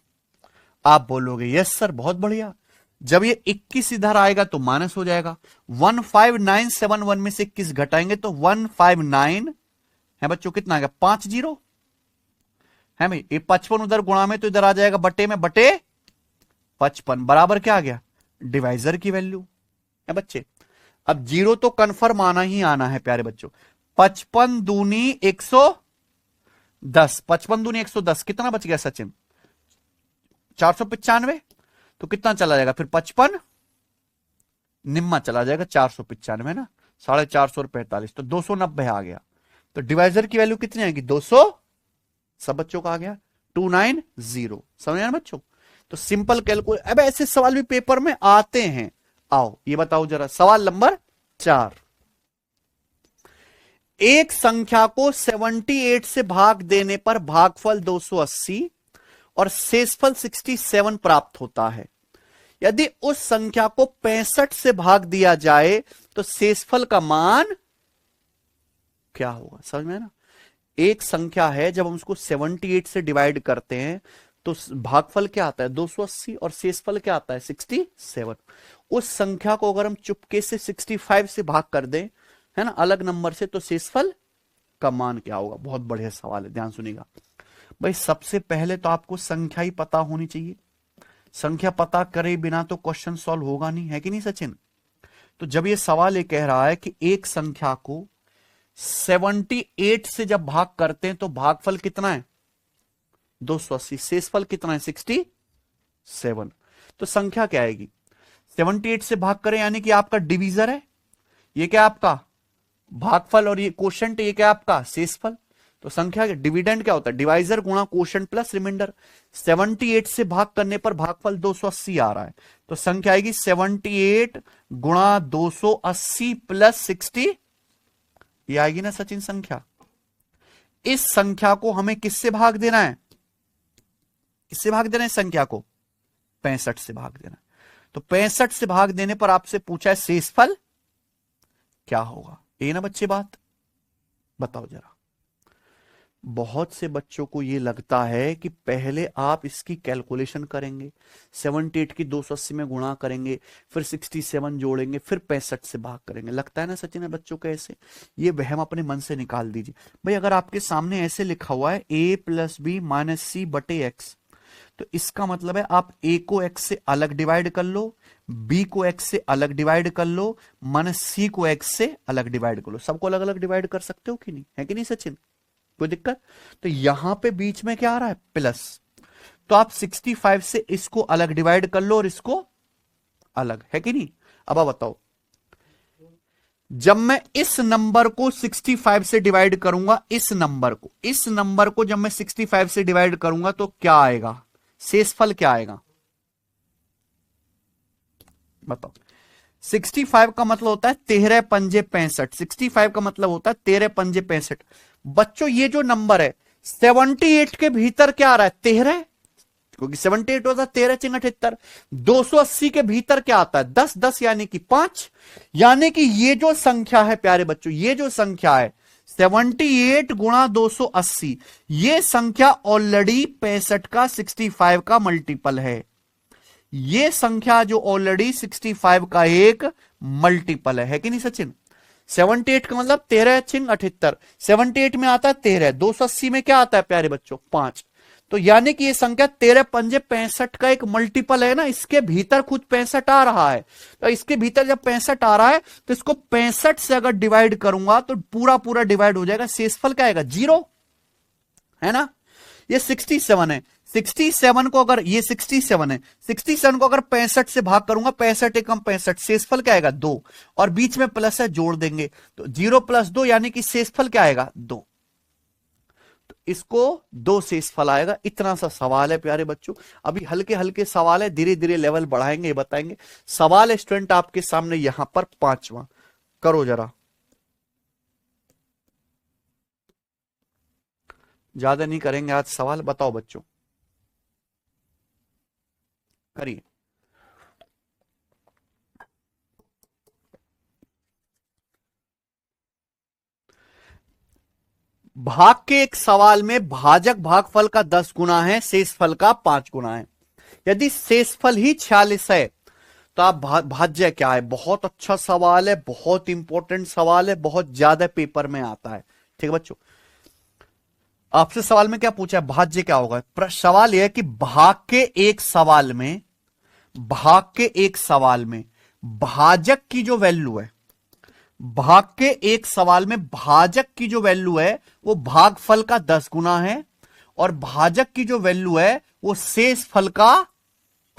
आप बोलोगे यस सर बहुत बढ़िया, जब ये 21 इधर आएगा तो माइनस हो जाएगा, 15971 में से 21 घटाएंगे तो 159 है बच्चों, कितना आएगा 50 है भाई, ये 55 उधर गुणा में तो इधर आ जाएगा बटे में, बटे 55 बराबर क्या आ गया डिवाइजर की वैल्यू है बच्चे। अब जीरो तो कंफर्म आना ही आना है प्यारे बच्चों, 55 दूनी 110, 55 दूनी 110 कितना बच गया सचिन 495, तो कितना चला जाएगा फिर 55 निम्मा चला जाएगा 495 ना, 450 और 45 तो 290 आ गया, तो डिवाइजर की वैल्यू कितनी आएगी 200, सब बच्चों का आ गया 290। समझ आया बच्चों, तो सिंपल कैलकुलेट। अब ऐसे सवाल भी पेपर में आते हैं, आओ ये बताओ जरा सवाल नंबर 4। एक संख्या को 78 से भाग देने पर भागफल 280 और शेषफल 67 प्राप्त होता है। यदि उस संख्या को 65 से भाग दिया जाए तो शेषफल का मान क्या होगा। समझ में ना, एक संख्या है जब हम उसको 78 से डिवाइड करते हैं तो भागफल क्या आता है 280 और शेषफल क्या आता है 67। उस संख्या को अगर हम चुपके से 65 से भाग कर दें है ना अलग नंबर से, तो शेषफल का मान क्या होगा। बहुत बढ़िया सवाल है, ध्यान सुनिएगा भाई। सबसे पहले तो आपको संख्या ही पता होनी चाहिए, संख्या पता करे बिना तो क्वेश्चन सॉल्व होगा नहीं, है कि नहीं सचिन। तो जब ये सवाल ये कह रहा है कि एक संख्या को 78 से जब भाग करते हैं तो भागफल कितना है 280, शेषफल कितना है 67, तो संख्या क्या आएगी 78 से भाग करें यानी कि आपका डिवीजर है, ये क्या आपका भागफल और ये कोशेंट, ये क्या आपका शेषफल। तो संख्या डिविडेंड क्या होता है डिवाइजर गुणा कोशेंट प्लस रिमाइंडर। 78 से भाग करने पर भागफल 280 आ रहा है, तो संख्या आएगी 78 गुणा 280 प्लस 60, ये आएगी ना सचिन संख्या। इस संख्या को हमें किससे भाग देना है, किससे भाग देना है संख्या को 65 से भाग देना है। तो 65 से भाग देने पर आपसे पूछा है शेषफल क्या होगा, ये ना बच्चे बात बताओ जरा। बहुत से बच्चों को ये लगता है कि पहले आप इसकी कैलकुलेशन करेंगे, 78 की 280 में गुणा करेंगे, फिर 67 जोड़ेंगे, फिर 65 से भाग करेंगे। लगता है ना सचिन है बच्चों को ऐसे, ये वहम अपने मन से निकाल दीजिए भाई। अगर आपके सामने ऐसे लिखा हुआ है a प्लस बी माइनस सी बटे एक्स, तो इसका मतलब है आप a को x से अलग डिवाइड कर लो, b को x से अलग डिवाइड कर लो, माइनस c को x से अलग डिवाइड कर लो। सबको अलग अलग डिवाइड कर सकते हो कि नहीं, है कि नहीं सचिन, कोई दिक्कत। तो यहां पे बीच में क्या आ रहा है प्लस, तो आप 65 से इसको अलग डिवाइड कर लो और इसको अलग, है कि नहीं। अब आप बताओ जब मैं इस नंबर को 65 से डिवाइड करूंगा, इस नंबर को जब मैं 65 से डिवाइड करूंगा तो क्या आएगा शेषफल क्या आएगा बताओ। 65 का मतलब होता है 13 पंजे 65, 65 का मतलब होता है 13 पंजे 65। बच्चों ये जो नंबर है 78 के भीतर क्या आ रहा है 13, क्योंकि 78 होता है 13 चिंग 78। 280 के भीतर क्या आता है 10, 10 यानी कि 5, यानी कि ये जो संख्या है प्यारे बच्चों, ये जो संख्या है 78 गुणा 280, ये संख्या ऑलरेडी 65 का 65 का मल्टीपल है। ये संख्या जो ऑलरेडी 65 का एक मल्टीपल है कि नहीं सचिन। 78 का मतलब 13 छिंग 78, 78 में आता है 13, 280 में क्या आता है प्यारे बच्चों 5, तो यानी कि ये संख्या 13 पंजे 65 का एक मल्टीपल है ना, इसके भीतर खुद 65 आ रहा है। तो इसके भीतर जब 65 आ रहा है तो इसको 65 से अगर डिवाइड करूंगा तो पूरा पूरा डिवाइड हो जाएगा, शेषफल क्या आएगा 0, है ना। ये 67 है, 67 को अगर ये 67 है, 67 को अगर 65 से भाग करूंगा, 65 एकम 65, शेषफल क्या आएगा 2, और बीच में प्लस है जोड़ देंगे तो 0 + 2 यानी कि शेषफल क्या आएगा 2। तो इसको 2 शेषफल आएगा। इतना सा सवाल है प्यारे बच्चों, अभी हल्के हल्के सवाल है, धीरे धीरे लेवल बढ़ाएंगे, बताएंगे। सवाल स्टूडेंट आपके सामने यहां पर 5वां, करो जरा ज्यादा नहीं करेंगे आज सवाल। बताओ बच्चों, करिए। भाग के एक सवाल में भाजक भागफल का 10 गुना है, शेषफल का 5 गुना है। यदि शेषफल ही 46 है तो आप भाज्य क्या है? बहुत अच्छा सवाल है, बहुत इंपॉर्टेंट सवाल है, बहुत ज्यादा पेपर में आता है। ठीक है बच्चों, आपसे सवाल में क्या पूछा है? भाज्य क्या होगा? सवाल यह है कि भाग के एक सवाल में, भाग के एक सवाल में भाजक की जो वैल्यू है, भाग के एक सवाल में भाजक की जो वैल्यू है वो भागफल का 10 गुना है, और भाजक की जो वैल्यू है वो शेषफल का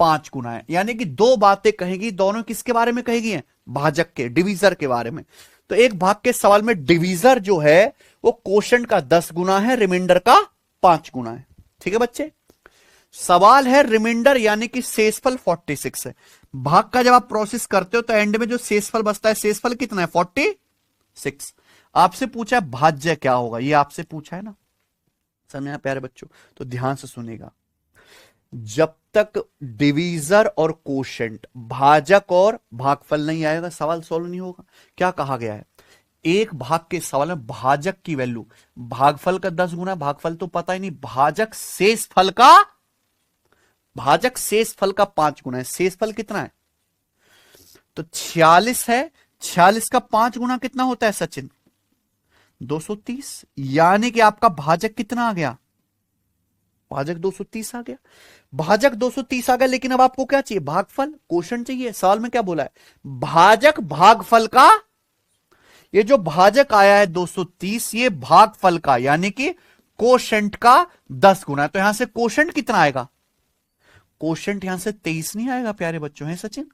5 गुना है। यानी कि दो बातें कहेगी, दोनों किसके बारे में कहेगी? है भाजक के, डिवीजर के बारे में। तो एक भाग के सवाल में डिवीजर जो है वो कोशेंट का 10 गुना है, रिमाइंडर का 5 गुना है। ठीक है बच्चे, सवाल है रिमाइंडर यानी कि शेषफल 46 है। भाग का जब आप प्रोसेस करते हो तो एंड में जो शेषफल बचता है, शेषफल कितना है? 46। आपसे पूछा है भाज्य क्या होगा, ये आपसे पूछा है ना, समझे प्यारे बच्चों? तो ध्यान से सुनेगा। जब तक डिवीजर और कोशेंट, भाजक और भागफल नहीं आएगा, सवाल सॉल्व नहीं होगा। क्या कहा गया है? एक भाग के सवाल में भाजक की वैल्यू भागफल का 10 गुना, भागफल तो पता ही नहीं, भाजक शेषफल का, भाजक शेषफल का 5 गुना है। शेषफल कितना है? तो 46 है, 46 का 5 गुना कितना होता है सचिन? 230। यानी कि आपका भाजक कितना आ गया? भाजक 230 आ गया। भाजक 230 आ गया, लेकिन अब आपको क्या चाहिए? भागफल, कोशेंट चाहिए। सवाल में क्या बोला है? भाजक भागफल का, ये जो भाजक आया है 230, ये भागफल का यानी कि कोशेंट का 10 गुना है। तो यहां से कोशेंट कितना आएगा? कोशेंट यहां से 23 नहीं आएगा प्यारे बच्चों, है सचिन?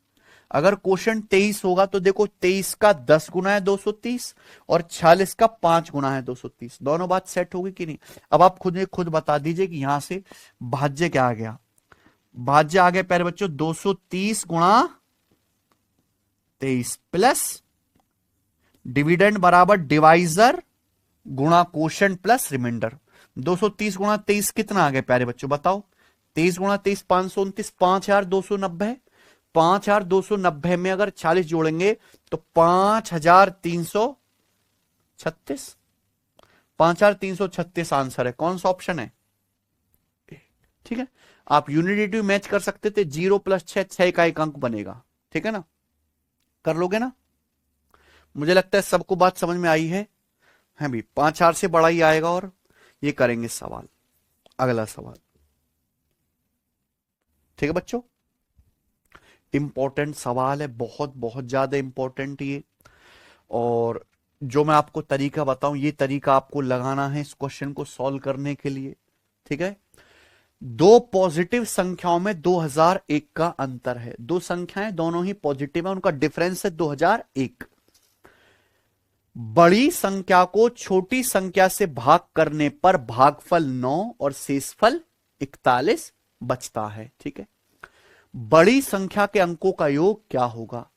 अगर कोशेंट 23 होगा तो देखो 23 का 10 गुना है 230, और 46 का 5 गुना है 230। दोनों बात सेट होगी कि नहीं? अब आप खुद बता दीजिए कि यहां से भाज्य क्या आ गया? भाज्य आ गया प्यारे बच्चों 230 गुणा 23 प्लस डिविडेंड बराबर डिवाइजर गुणा कोशेंट प्लस रिमाइंडर। 230 गुणा 23 कितना आ गया प्यारे बच्चों? बताओ। 23 गुणा 23 529, 5290। 5290 में अगर 40 जोड़ेंगे तो 5336। 5336 आंसर है। कौन सा ऑप्शन है? ठीक है, आप यूनिटेटिव मैच कर सकते थे। 0 + 6, 6 का एक अंक बनेगा। ठीक है ना, कर लोगे ना? मुझे लगता है सबको बात समझ में आई है भी। 5-4 से बड़ा ही आएगा, और ये करेंगे सवाल, अगला सवाल। ठीक है बच्चों, इंपॉर्टेंट सवाल है, बहुत बहुत ज्यादा इंपॉर्टेंट ये। और जो मैं आपको तरीका बताऊं, ये तरीका आपको लगाना है इस क्वेश्चन को सॉल्व करने के लिए। ठीक है, दो पॉजिटिव संख्याओं में 2001 का अंतर है। दो संख्याएं दोनों ही पॉजिटिव है, उनका डिफरेंस है 2001। बड़ी संख्या को छोटी संख्या से भाग करने पर भागफल 9 और शेषफल 41 बचता है। ठीक है, बड़ी संख्या के अंकों का योग क्या होगा?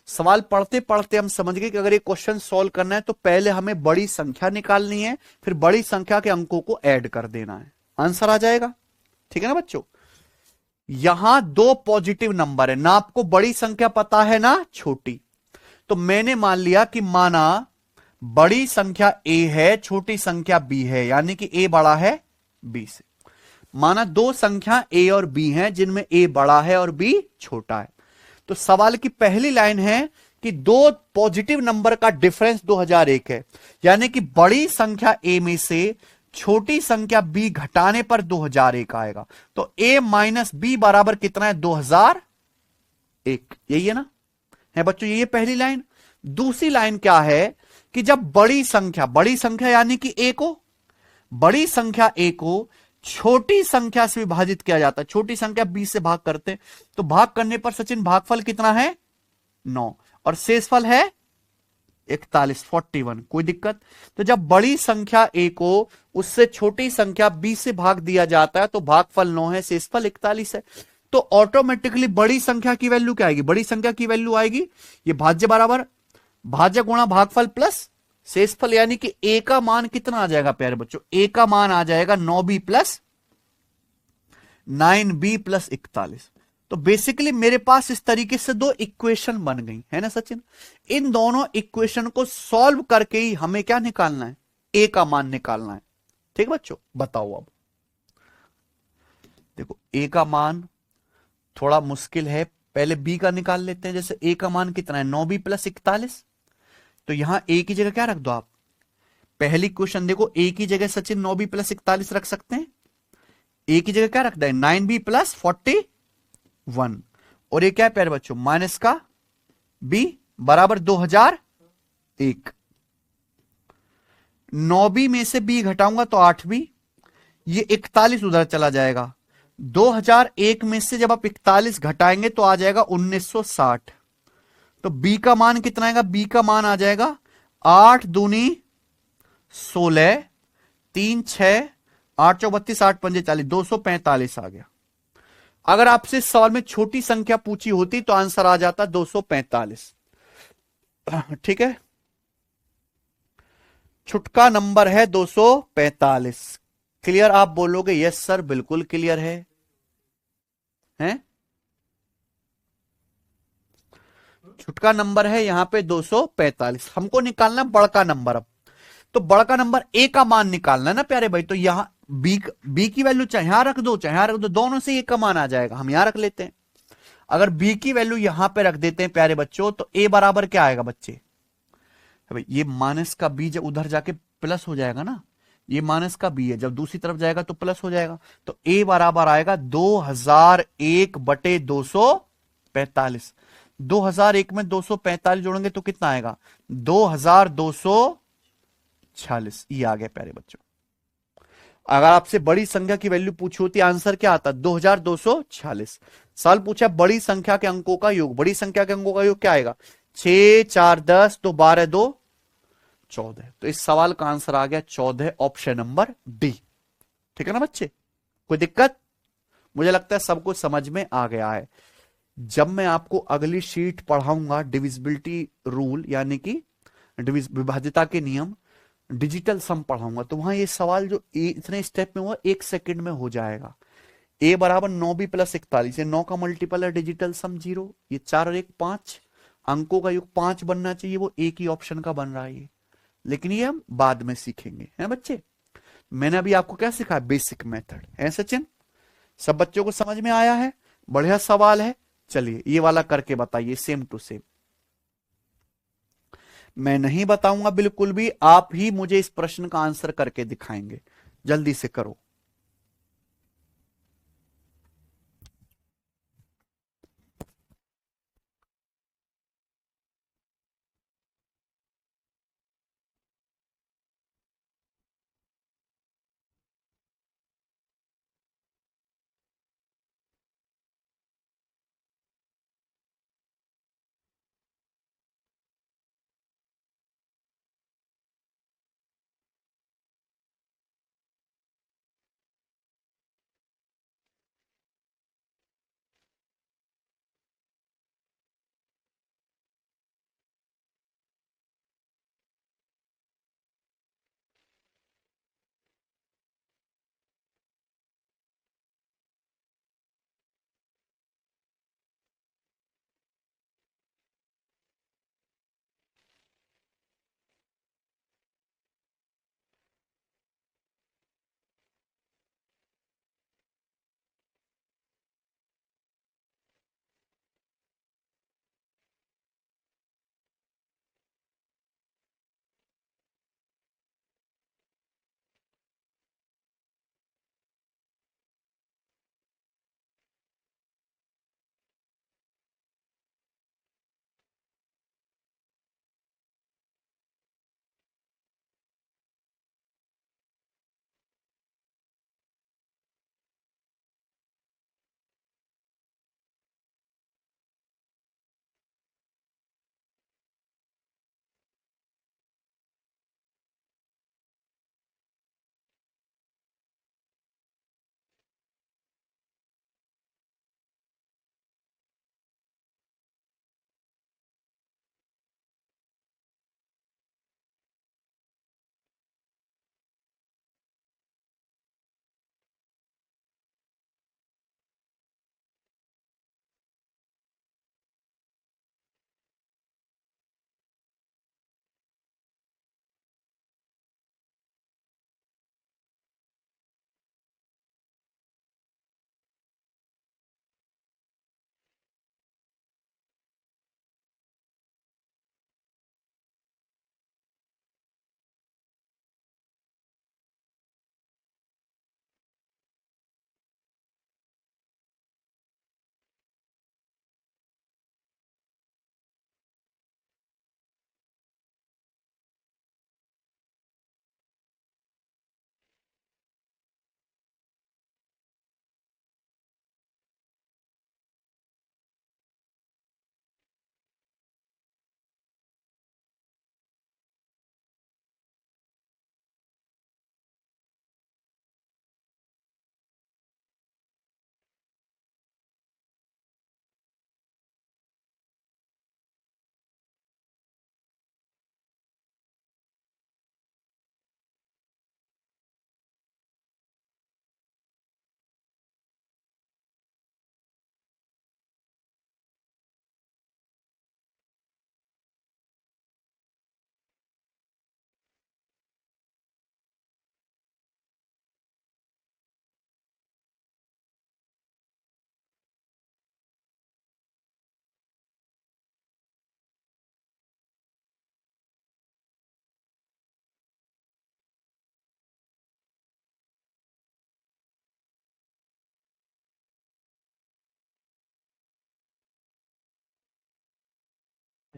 सवाल पढ़ते पढ़ते हम समझ गए कि अगर ये क्वेश्चन सॉल्व करना है तो पहले हमें बड़ी संख्या निकालनी है, फिर बड़ी संख्या के अंकों को ऐड कर देना है, आंसर आ जाएगा। ठीक है ना बच्चों? यहां दो पॉजिटिव नंबर है ना, आपको बड़ी संख्या पता है ना छोटी। तो मैंने मान लिया कि माना बड़ी संख्या a है, छोटी संख्या b है, यानी कि a बड़ा है b से। माना दो संख्या a और b हैं जिनमें a बड़ा है और b छोटा है। तो सवाल की पहली लाइन है कि दो पॉजिटिव नंबर का डिफरेंस 2001 है, यानी कि बड़ी संख्या a में से छोटी संख्या b घटाने पर 2001 आएगा। तो a - b बराबर कितना है? 2001। यही है ना, है बच्चों? ये पहली लाइन। दूसरी लाइन क्या है कि जब बड़ी संख्या यानी कि a को, बड़ी संख्या a को छोटी संख्या से विभाजित किया जाता है, छोटी संख्या b से भाग करते हैं, तो भाग करने पर सचिन भागफल कितना है? 9, और शेषफल है 41, 41। कोई दिक्कत? तो जब बड़ी संख्या a को उससे छोटी संख्या b से भाग दिया जाता है तो भागफल 9 है, शेषफल 41 है। तो ऑटोमेटिकली बड़ी संख्या की वैल्यू क्या आएगी? बड़ी संख्या की वैल्यू आएगी ये भाज्य बराबर भाज्य गुणा भागफल प्लस शेषफल यानी कि ए का मान कितना आ जाएगा प्यारे बच्चों, ए का मान आ जाएगा 9b प्लस 9b प्लस 41। तो बेसिकली मेरे पास इस तरीके से दो इक्वेशन बन गई है ना सचिन। इन दोनों इक्वेशन को सॉल्व करके ही हमें क्या निकालना है, ए का मान निकालना है। ठीक बच्चों, बताओ अब देखो, ए का मान थोड़ा मुश्किल है, पहले बी का निकाल लेते हैं। जैसे ए का मान कितना है, 9b प्लस 41। तो यहां ए की जगह क्या रख दो आप, पहली क्वेश्चन देखो, ए की जगह सचिन 9b प्लस 41 रख सकते हैं। ए की जगह क्या रखता है, 9b प्लस 41। और ये क्या है प्यारे बच्चों, माइनस का बी बराबर 2001। 9b में से बी घटाऊंगा तो 8b, ये 41 उधर चला जाएगा। 2001 में से जब आप 41 घटाएंगे तो आ जाएगा 1960। तो बी का मान कितना आएगा, बी का मान आ जाएगा 8 दूनी 16, 3 6, 8 चौ 32, 8 पंजे 40, 245 आ गया। अगर आपसे इस सवाल में छोटी संख्या पूछी होती तो आंसर आ जाता 245। ठीक है, छुटका नंबर है 245। क्लियर, आप बोलोगे यस सर बिल्कुल क्लियर है, हैं? छुटका नंबर है यहां पे 245। हमको निकालना बड़का नंबर। अब तो बड़का नंबर ए का मान निकालना है ना प्यारे भाई। तो यहां बी की वैल्यू चाहे यहां रख दो चाहे यहां रख दो, दोनों से ए का मान आ जाएगा। हम यहां रख लेते हैं। अगर बी की वैल्यू यहां पे रख देते हैं प्यारे बच्चों, तो ए बराबर क्या आएगा बच्चे, भाई ये माइनस का बी जब उधर जाके प्लस हो जाएगा ना, ये माइनस का बी है, जब दूसरी तरफ जाएगा तो प्लस हो जाएगा। तो ए बराबर आएगा 2001 बटे 245। 2001 में 245 जोड़ेंगे तो कितना आएगा, 2246। ये आ गया प्यारे बच्चों। अगर आपसे बड़ी संख्या की वैल्यू पूछी होती, आंसर क्या आता, 2246। साल पूछा बड़ी संख्या के अंकों का योग, बड़ी संख्या के अंकों का योग क्या आएगा, 6 4 10 तो 12 2 14। तो इस सवाल का आंसर आ गया 14, ऑप्शन नंबर डी। ठीक है ना बच्चे, कोई दिक्कत? मुझे लगता है सबको समझ में आ गया है। जब मैं आपको अगली शीट पढ़ाऊंगा डिविजिबिलिटी रूल यानी कि विभाज्यता के नियम, डिजिटल सम पढ़ाऊंगा, तो वहां ये सवाल जो इतने स्टेप में हुआ 1 सेकंड में हो जाएगा। ए बराबर 9b प्लस 41, ये 9 का मल्टीपल है, डिजिटल सम 0, ये 4 और 1 5, अंकों का योग 5 बनना चाहिए, वो एक ही ऑप्शन का बन रहा है ये। लेकिन ये हम बाद में सीखेंगे, हैं बच्चे। मैंने अभी आपको क्या सिखाया, बेसिक मेथड है सचिन। सब बच्चों को समझ में आया है, बढ़िया सवाल है। चलिए ये वाला करके बताइए, सेम टू सेम। मैं नहीं बताऊंगा बिल्कुल भी, आप ही मुझे इस प्रश्न का आंसर करके दिखाएंगे। जल्दी से करो।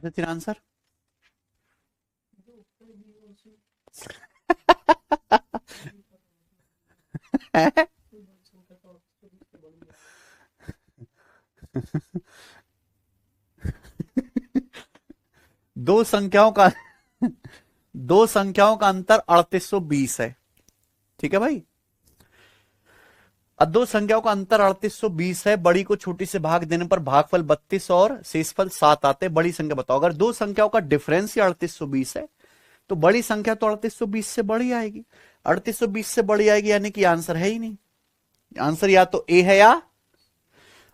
सचिन आंसर? दो संख्याओं का दो संख्याओं का अंतर 3820 है। ठीक है भाई, अब दो संख्याओं का अंतर 3820 है। बड़ी को छोटी से भाग देने पर भागफल 32 और शेषफल 7 आते हैं। बड़ी संख्या बताओ। अगर दो संख्याओं का डिफरेंस ही 3820 है तो बड़ी संख्या तो 3820 से बड़ी आएगी। 3820 से बड़ी आएगी यानी कि आंसर है ही नहीं। आंसर या तो ए है या,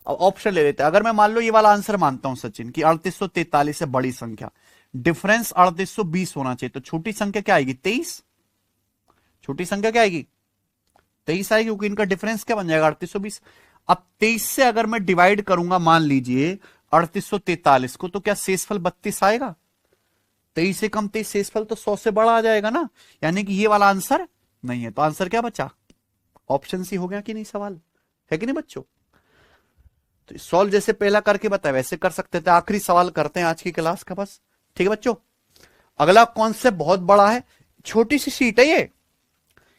अब ऑप्शन ले लेते हैं। अगर मैं मान लो ये वाला आंसर मानता हूं सचिन कि 3843 से बड़ी संख्या, डिफरेंस 3820 होना चाहिए, तो छोटी संख्या क्या आएगी? 23। छोटी संख्या क्या आएगी? 23 आएगी, क्योंकि इनका डिफरेंस क्या बन जाएगा? 3820। अब 23 से अगर मैं डिवाइड करूंगा मान लीजिए 3843 को, तो क्या शेषफल 32 आएगा? 23 से कम 23, शेषफल तो 100 से बड़ा आ जाएगा ना, यानी कि ये वाला आंसर नहीं है। तो आंसर क्या बचा? ऑप्शन सी हो गया कि नहीं? सवाल है कि नहीं बच्चों? तो सॉल्व जैसे पहला करके बताया वैसे कर सकते थे। आखिरी सवाल करते हैं आज की क्लास का बस। ठीक है बच्चों, अगला कॉन्सेप्ट बहुत बड़ा है। छोटी सी शीट है ये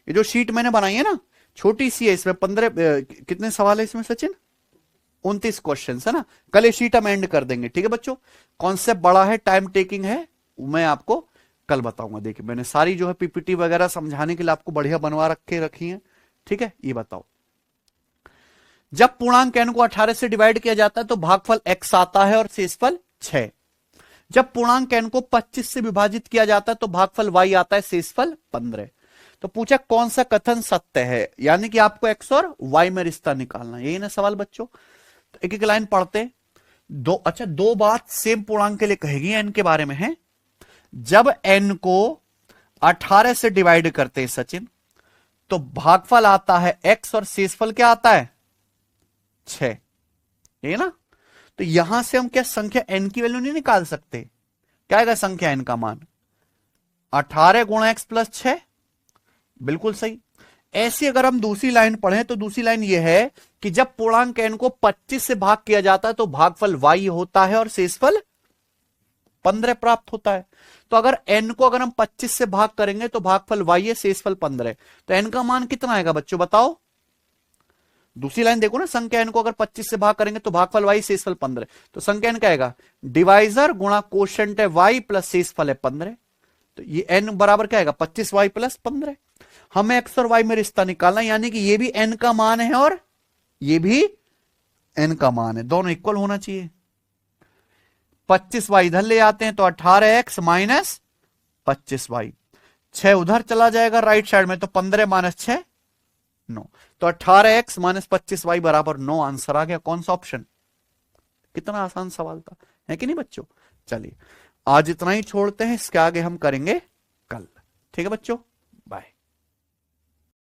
जो शीट मैंने बनाई है ना, छोटी सी है। इसमें 15 कितने सवाल है इसमें सचिन? 29 क्वेश्चन है ना। कल ये शीट हम एंड कर देंगे। ठीक है बच्चों, कॉन्सेप्ट बड़ा है, टाइम टेकिंग है, मैं आपको कल बताऊंगा। देखिए मैंने सारी जो है पीपीटी वगैरह समझाने के लिए आपको बढ़िया बनवा रखी है। ठीक है, ये बताओ, जब पूर्णांक n को 18 से डिवाइड किया जाता है तो भागफल x आता है और शेषफल 6। जब पूर्णांक n को 25 से विभाजित किया जाता है तो भागफल y आता है, शेषफल 15। तो पूछा कौन सा कथन सत्य है, यानी कि आपको x और y में रिश्ता निकालना, यही ना सवाल बच्चों। तो एक एक लाइन पढ़ते। दो बात सेम पूर्णांक के लिए कहेगी n के बारे में है। जब n को 18 से डिवाइड करते हैं सचिन तो भागफल आता है x और शेषफल क्या आता है? 6, ये ना। तो यहां से हम क्या संख्या n की वैल्यू नहीं निकाल सकते? क्या आएगा संख्या n का मान? 18 गुणा x प्लस 6, बिल्कुल सही। ऐसी अगर हम दूसरी लाइन पढ़ें तो दूसरी लाइन यह है कि जब पूर्णांक n को 25 से भाग किया जाता है तो भागफल y होता है और शेषफल 15 प्राप्त होता है। तो अगर n को अगर हम 25 से भाग करेंगे तो भागफल y है, शेषफल 15। तो n का मान कितना आएगा बच्चों बताओ? दूसरी लाइन देखो ना, संख्या n को अगर 25 से भाग करेंगे तो भागफल y, शेषफल 15। तो संख्या n क्या आएगा? डिवाइजर गुणा कोशेंट है y प्लस शेषफल है 15। तो ये n बराबर क्या आएगा? 25y plus 15। हमें x और y में रिश्ता निकालना, यानी कि ये भी n का मान है और ये भी n का मान है, दोनों इक्वल होना चाहिए। 25y इधर ले आते हैं तो 18x माइनस 25y, 6 उधर चला जाएगा राइट साइड में तो 15 माइनस 6 9। तो 18x माइनस 25y बराबर 9। आंसर आ गया। कौन सा ऑप्शन? कितना आसान सवाल था, है कि नहीं बच्चों? चलिए आज इतना ही छोड़ते हैं, इसके आगे हम करेंगे कल। ठीक है बच्चों।